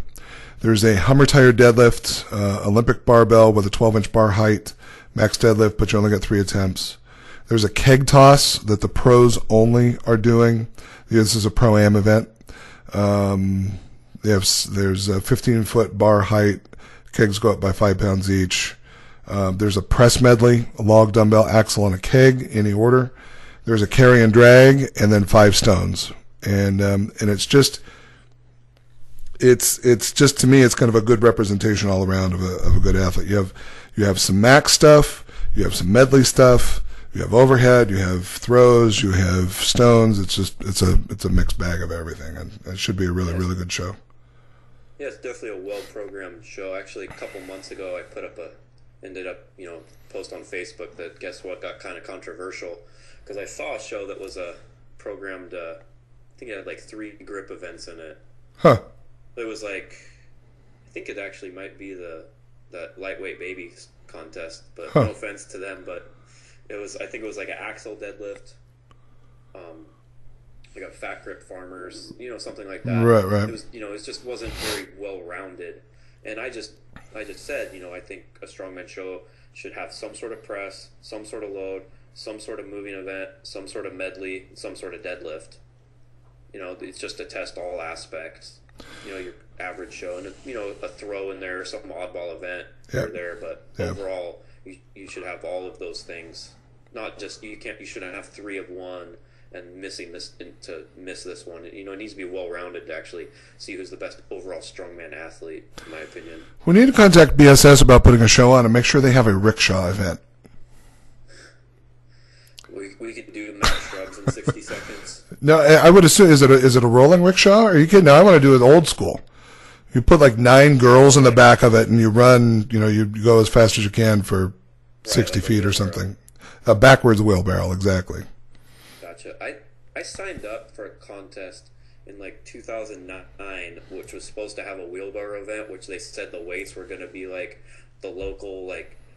There's a Hummer tire deadlift, Olympic barbell with a 12-inch bar height, max deadlift, but you only got 3 attempts. There's a keg toss that the pros only are doing. This is a pro-am event. There's a 15-foot bar height. Kegs go up by 5 pounds each. There's a press medley, a log, dumbbell, axle, and a keg, any order. There's a carry and drag, and then 5 stones. And it's just to me, it's kind of a good representation all around of a good athlete. You have some max stuff, you have some medley stuff, you have overhead, you have throws, you have stones. It's a mixed bag of everything, and it should be a really, really good show. Yeah, it's definitely a well-programmed show. Actually, a couple months ago, I put up post on Facebook that, guess what, got kind of controversial, because I saw a show that was programmed, I think it had like 3 grip events in it. Huh. It was I think it actually might be that lightweight baby contest, but no offense to them, but I think it was like an axle deadlift, a Fat Grip Farmers, something like that. Right. It was, it just wasn't very well rounded. And I just said, I think a strongman show should have some sort of press, some sort of load, some sort of moving event, some sort of medley, some sort of deadlift. It's just to test all aspects. Your average show, and a throw in there, some oddball event here or there, but overall, you should have all of those things. Not just you shouldn't have 3 of one and miss this one. It needs to be well rounded to actually see who's the best overall strongman athlete, in my opinion. We need to contact BSS about putting a show on and make sure they have a rickshaw event. We could do max shrugs in 60 seconds. No, I would assume, is it a rolling rickshaw? Are you kidding? No, I want to do it old school. You put like 9 girls in the back of it and you run, you go as fast as you can for 60 feet or something. A backwards wheelbarrow, exactly. Gotcha. I signed up for a contest in like 2009, which was supposed to have a wheelbarrow event, which they said the weights were going to be like the local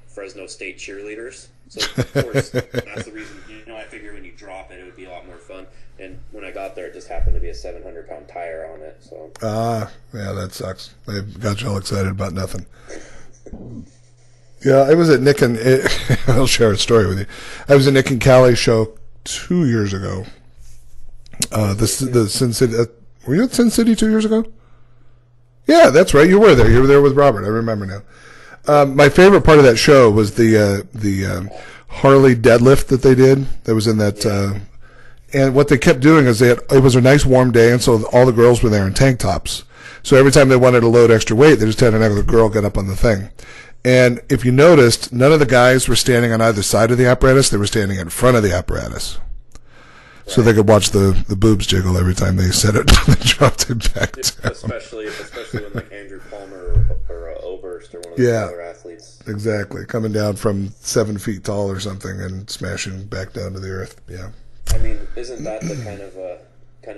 Fresno State cheerleaders. So of course that's the reason. I figured when you drop it, it would be a lot more fun. And when I got there, it just happened to be a 700-pound tire on it. So yeah, that sucks. They got you all excited about nothing. Yeah, I was at Nick and I'll share a story with you. I was at Nick and Kalle show 2 years ago. The Sin City. Were you at Sin City 2 years ago? Yeah, that's right. You were there. You were there with Robert. I remember now. My favorite part of that show was the Harley deadlift that they did. That was in that. And what they kept doing is it was a nice warm day, and so all the girls were there in tank tops. So every time they wanted to load extra weight, they just had another girl get up on the thing. And if you noticed, none of the guys were standing on either side of the apparatus. They were standing in front of the apparatus. Right. So they could watch the boobs jiggle every time they set it and they dropped it back down. Especially when like Andrew Palmer or Oberst or one of the other athletes. Exactly. Coming down from 7 feet tall or something and smashing back down to the earth. Yeah. I mean, isn't that the kind of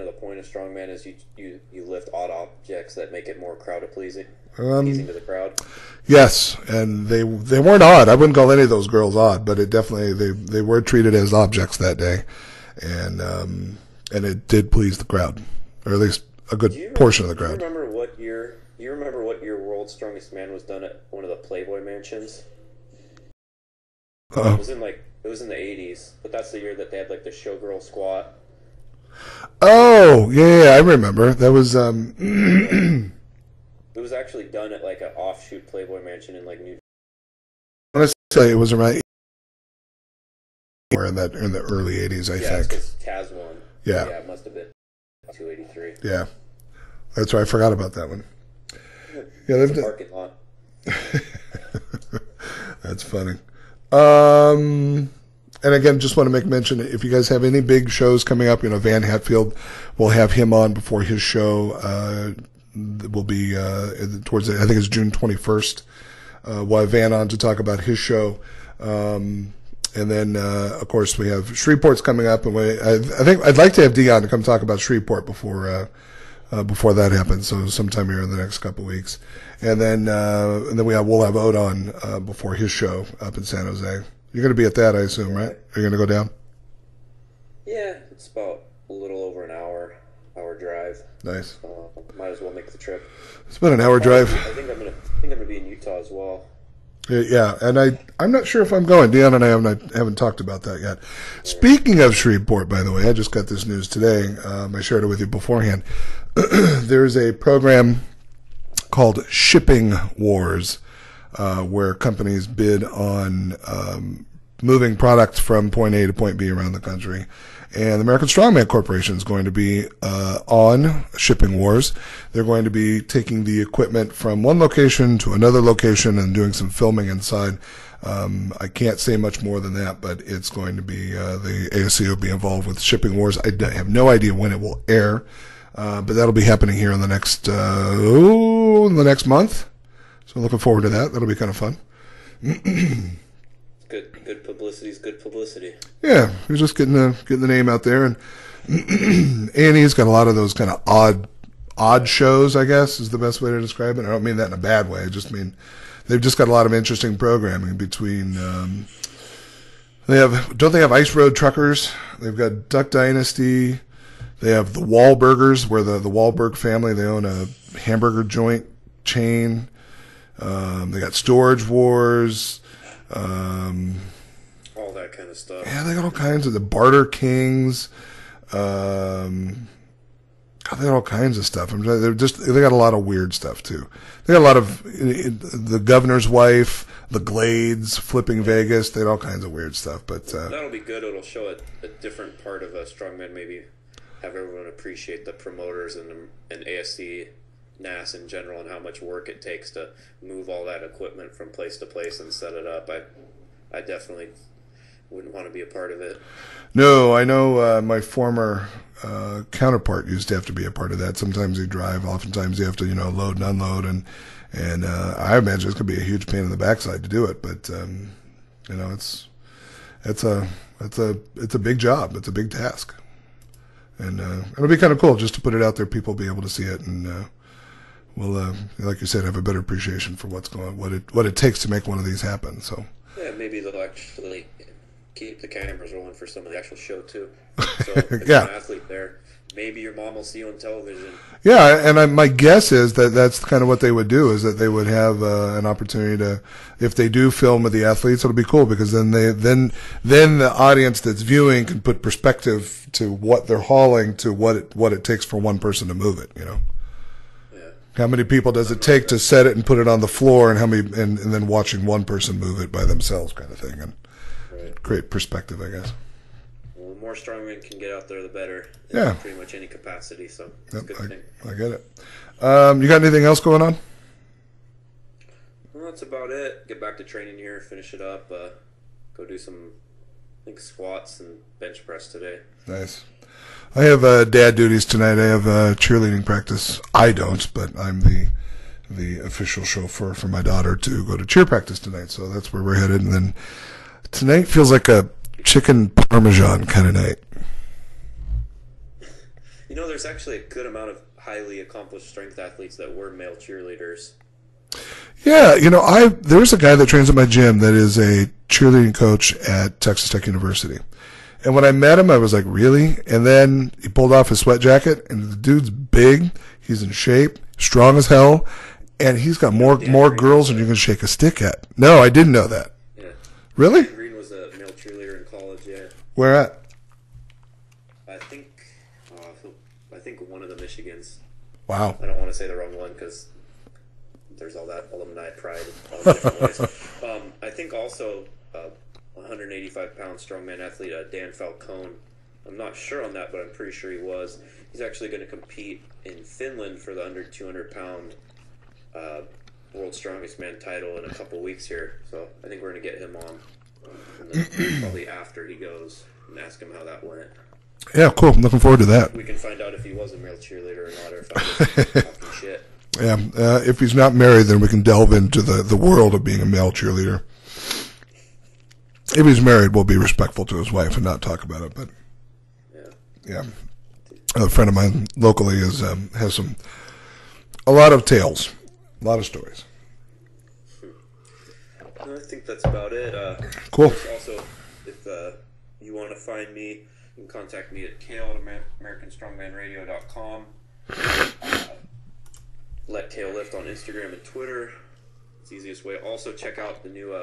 the point of strongman is you lift odd objects that make it more crowd pleasing to the crowd? Yes, and they weren't odd. I wouldn't call any of those girls odd, but it definitely they were treated as objects that day, and it did please the crowd, or at least a good portion of the crowd. Do you remember what year World's Strongest Man was done at one of the Playboy mansions? It was in the 80s, but that's the year that they had like the showgirl squat. Oh, yeah, I remember. That was It was actually done at like an offshoot Playboy mansion in like New York. I want to say it was around in the early 80s, I think. Yeah, Kaz won. Yeah. Yeah, it must have been 283. Yeah. That's right, I forgot about that one. Yeah, it's a parking lot. That's funny. And again, just want to make mention, if you guys have any big shows coming up, Van Hatfield, we'll have him on before his show, will be, towards I think it's June 21st. We'll have Van on to talk about his show. And then, of course, we have Shreveport's coming up, and I think I'd like to have Dion to come talk about Shreveport before before that happens. So sometime here in the next couple of weeks, and then we'll have Ode on before his show up in San Jose. You're going to be at that, I assume, right? Are you going to go down? Yeah, it's about a little over an hour drive. Nice. Might as well make the trip. It's about an hour drive. I think I'm gonna be in Utah as well. Yeah, and I'm not sure if I'm going. Deanna and I haven't talked about that yet. Speaking of Shreveport, by the way, I just got this news today. I shared it with you beforehand. There's a program called Shipping Wars, where companies bid on moving products from point A to point B around the country. And the American Strongman Corporation is going to be on Shipping Wars. They're going to be taking the equipment from one location to another location and doing some filming inside. I can't say much more than that, but it's going to be the ASC will be involved with Shipping Wars. I have no idea when it will air, but that'll be happening here in the next month. So looking forward to that. That'll be kind of fun. Good publicity is good publicity. Yeah, we're just getting the name out there, and A&E's got a lot of those kind of odd shows, I guess is the best way to describe it. I don't mean that in a bad way. I just mean they've just got a lot of interesting programming between. Don't they have Ice Road Truckers? They've got Duck Dynasty. They have the Wahlburgers, where the Wahlberg family, they own a hamburger joint chain. They got Storage Wars. All that kind of stuff. Yeah, they got all kinds of the Barter Kings. God, they got all kinds of stuff. They got a lot of weird stuff too. They got a lot of the governor's wife, the Glades, flipping Vegas. They had all kinds of weird stuff. But that'll be good. It'll show a different part of a strongman. Maybe have everyone appreciate the promoters and ASC, NAS in general, and how much work it takes to move all that equipment from place to place and set it up. I definitely wouldn't want to be a part of it. No, I know my former counterpart used to have to be a part of that. Sometimes you drive, oftentimes you have to, load and unload, and I imagine it's going to be a huge pain in the backside to do it. But it's a big job. It's a big task, and it'll be kind of cool just to put it out there. People will be able to see it, and we'll, like you said, have a better appreciation for what it takes to make one of these happen. So yeah, maybe they'll actually keep the cameras rolling for some of the actual show too. So if yeah. you're an athlete there, maybe your mom will see you on television. Yeah, and my guess is that's kind of what they would do, is that they would have an opportunity to, if they do film with the athletes, it'll be cool, because then the audience that's viewing can put perspective to what they're hauling to what it takes for one person to move it. Yeah. How many people does it take to set it and put it on the floor, and how many, and then watching one person move it by themselves, kind of thing, and create perspective, I guess. Well, the more strongmen can get out there, the better. Yeah. In pretty much any capacity, so it's a good thing. I get it. You got anything else going on? Well, that's about it. Get back to training here, finish it up, go do some, I think, squats and bench press today. Nice. I have dad duties tonight. I have cheerleading practice. I don't, but I'm the official chauffeur for my daughter to go to cheer practice tonight, so that's where we're headed. And then tonight feels like a chicken parmesan kind of night. There's actually a good amount of highly accomplished strength athletes that were male cheerleaders. Yeah, there's a guy that trains at my gym that is a cheerleading coach at Texas Tech University. And when I met him, I was like, really? And then he pulled off his sweat jacket, and the dude's big, he's in shape, strong as hell, and he's got more girls than you can shake a stick at. No, I didn't know that. Yeah. Really? Dan Green was a male cheerleader in college, yeah. Where at? I think one of the Michigans. Wow. I don't want to say the wrong one because there's all that alumni pride in all the different ways. I think also 185-pound strongman athlete Dan Falcone. I'm not sure on that, but I'm pretty sure he was. He's actually going to compete in Finland for the under 200-pound World's Strongest Man title in a couple weeks here. So I think we're going to get him on, and then probably after he goes, and ask him how that went. Yeah, cool. I'm looking forward to that. We can find out if he was a male cheerleader or not, or if I'm just talking shit. Yeah, if he's not married, then we can delve into the world of being a male cheerleader. If he's married, we'll be respectful to his wife and not talk about it. But yeah, a friend of mine locally has a lot of tales, a lot of stories. I think that's about it. Cool. Also, if you want to find me, you can contact me at Kalle at AmericanStrongmanRadio.com. Let Kalle lift on Instagram and Twitter. It's the easiest way. Also, check out the new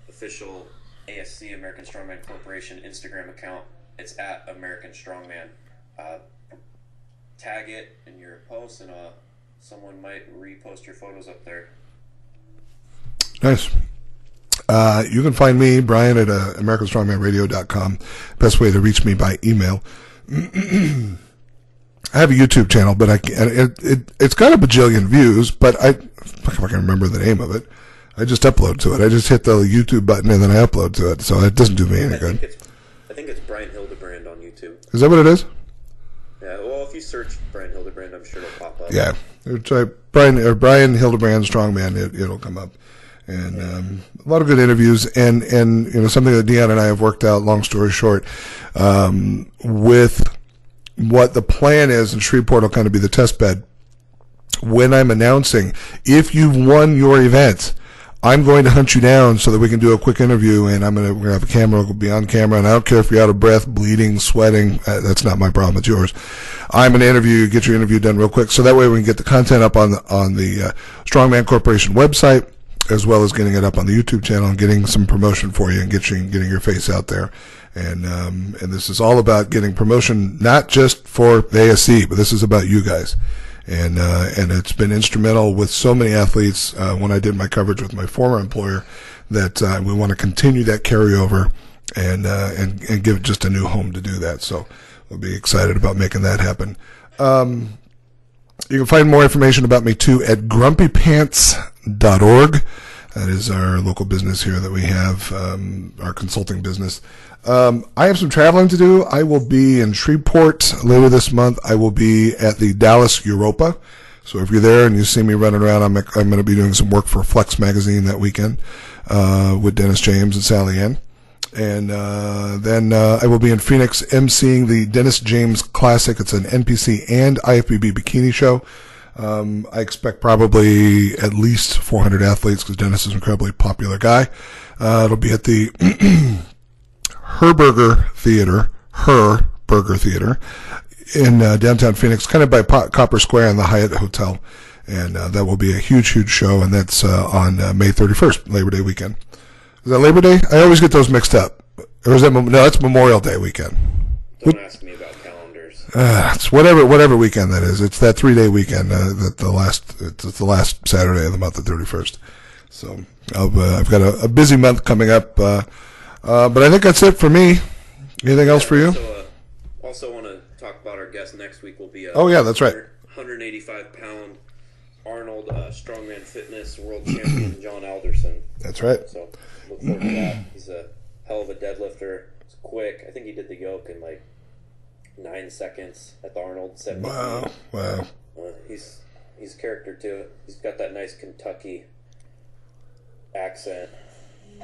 official ASC, American Strongman Corporation, Instagram account. It's at American Strongman. Tag it in your posts, and someone might repost your photos up there. Nice. You can find me, Brian, at AmericanStrongmanRadio.com. Best way to reach me by email. I have a YouTube channel, but it's got a bajillion views, but if I can remember the name of it, I just upload to it. I just hit the YouTube button and then I upload to it, so it doesn't do me any good. I think it's Brian Hildebrand on YouTube. Is that what it is? Yeah, well, if you search Brian Hildebrand, I'm sure it'll pop up. Yeah. Try Brian Hildebrand Strongman, it'll come up. And a lot of good interviews, and something that Dion and I have worked out, long story short, with what the plan is, and Shreveport will kind of be the test bed. When I'm announcing, if you've won your event, I'm going to hunt you down so that we can do a quick interview, and we're going to have a camera, we'll be on camera, and I don't care if you're out of breath, bleeding, sweating. That's not my problem, it's yours. I'm going to interview you, get your interview done real quick, so that way we can get the content up on the Strongman Corporation website, as well as getting it up on the YouTube channel and getting some promotion for you and getting your face out there. And this is all about getting promotion, not just for the ASC, but this is about you guys. And it's been instrumental with so many athletes, when I did my coverage with my former employer, that, we want to continue that carryover and give it just a new home to do that. So we'll be excited about making that happen. You can find more information about me too at grumpypants.org. That is our local business here that we have, our consulting business. I have some traveling to do. I will be in Shreveport later this month. I will be at the Dallas Europa. So if you're there and you see me running around, I'm going to be doing some work for Flex Magazine that weekend, with Dennis James and Sally Ann. And then I will be in Phoenix emceeing the Dennis James Classic. It's an NPC and IFBB bikini show. I expect probably at least 400 athletes because Dennis is an incredibly popular guy. It'll be at the Her Burger Theater in downtown Phoenix, kind of by Copper Square in the Hyatt Hotel. And that will be a huge, huge show, and that's on May 31st, Labor Day weekend. Is that Labor Day? I always get those mixed up. Or is that, no, that's Memorial Day weekend. Don't ask me about calendars. It's whatever weekend that is. It's that 3-day weekend, it's the last Saturday of the month, the 31st. So I've got a busy month coming up, but I think that's it for me. Anything else for you? Also want to talk about our guest next week. Will be oh yeah, that's right. 185-pound Arnold Strongman Fitness World Champion John Alderson. That's right. So look forward to that. He's a hell of a deadlifter. He's quick. I think he did the yoke in like 9 seconds at the Arnold 70. Wow. He's character too. He's got that nice Kentucky accent.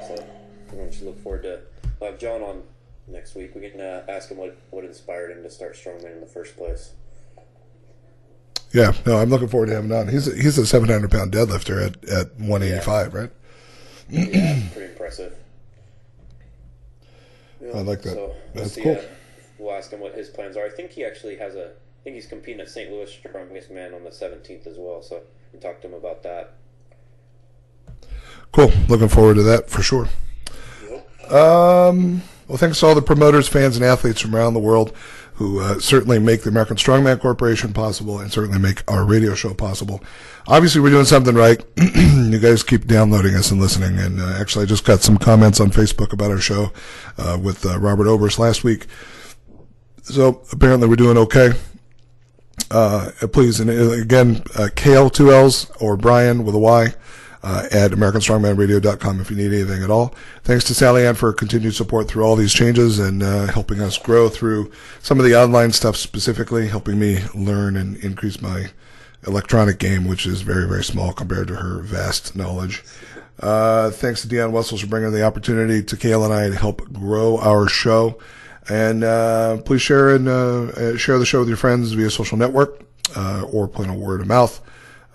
So we should look forward to. We'll have John on next week. We can ask him what inspired him to start Strongman in the first place. Yeah, no, I'm looking forward to having him on. He's a 700-pound deadlifter at 185, right? Yeah, pretty impressive. Yeah, I like that. So That's cool. We'll ask him what his plans are. I think he actually has I think he's competing at St. Louis Strongest Man on the 17th as well. So we can talk to him about that. Cool. Looking forward to that for sure. Yep. Well, thanks to all the promoters, fans, and athletes from around the world who certainly make the American Strongman Corporation possible and certainly make our radio show possible. Obviously, we're doing something right. You guys keep downloading us and listening. And actually, I just got some comments on Facebook about our show with Robert Oberst last week. So apparently, we're doing okay. Please, and again, Kalle, 2 L's, or Brian with a Y, at AmericanStrongmanRadio.com if you need anything at all. Thanks to Sally Ann for her continued support through all these changes and helping us grow through some of the online stuff, specifically helping me learn and increase my electronic game, which is very, very small compared to her vast knowledge. Thanks to Deon Wessels for bringing the opportunity to Kalle and I to help grow our show. And please share the show with your friends via social network or plain old word of mouth.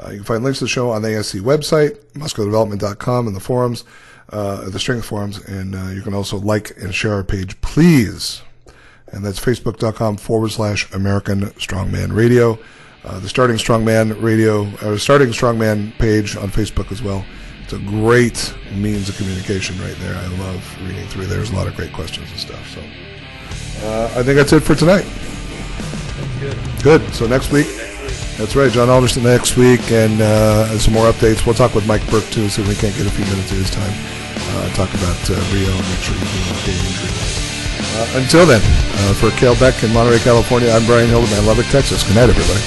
You can find links to the show on the ASC website, musculardevelopment.com, and the forums, the strength forums, and you can also like and share our page, please. And that's facebook.com/American Strongman Radio. The Starting Strongman Radio, or Starting Strongman page on Facebook as well. It's a great means of communication right there. I love reading through. There's a lot of great questions and stuff. So I think that's it for tonight. Good. So next week. That's right, John Alderson next week, and some more updates. We'll talk with Mike Burke, too, see if we can't get a few minutes of his time. Talk about Rio and make sure he's doing okay injury. Until then, for Kalle Beck in Monterey, California, I'm Brian Hildeman, Lubbock, Texas. Good night, everybody.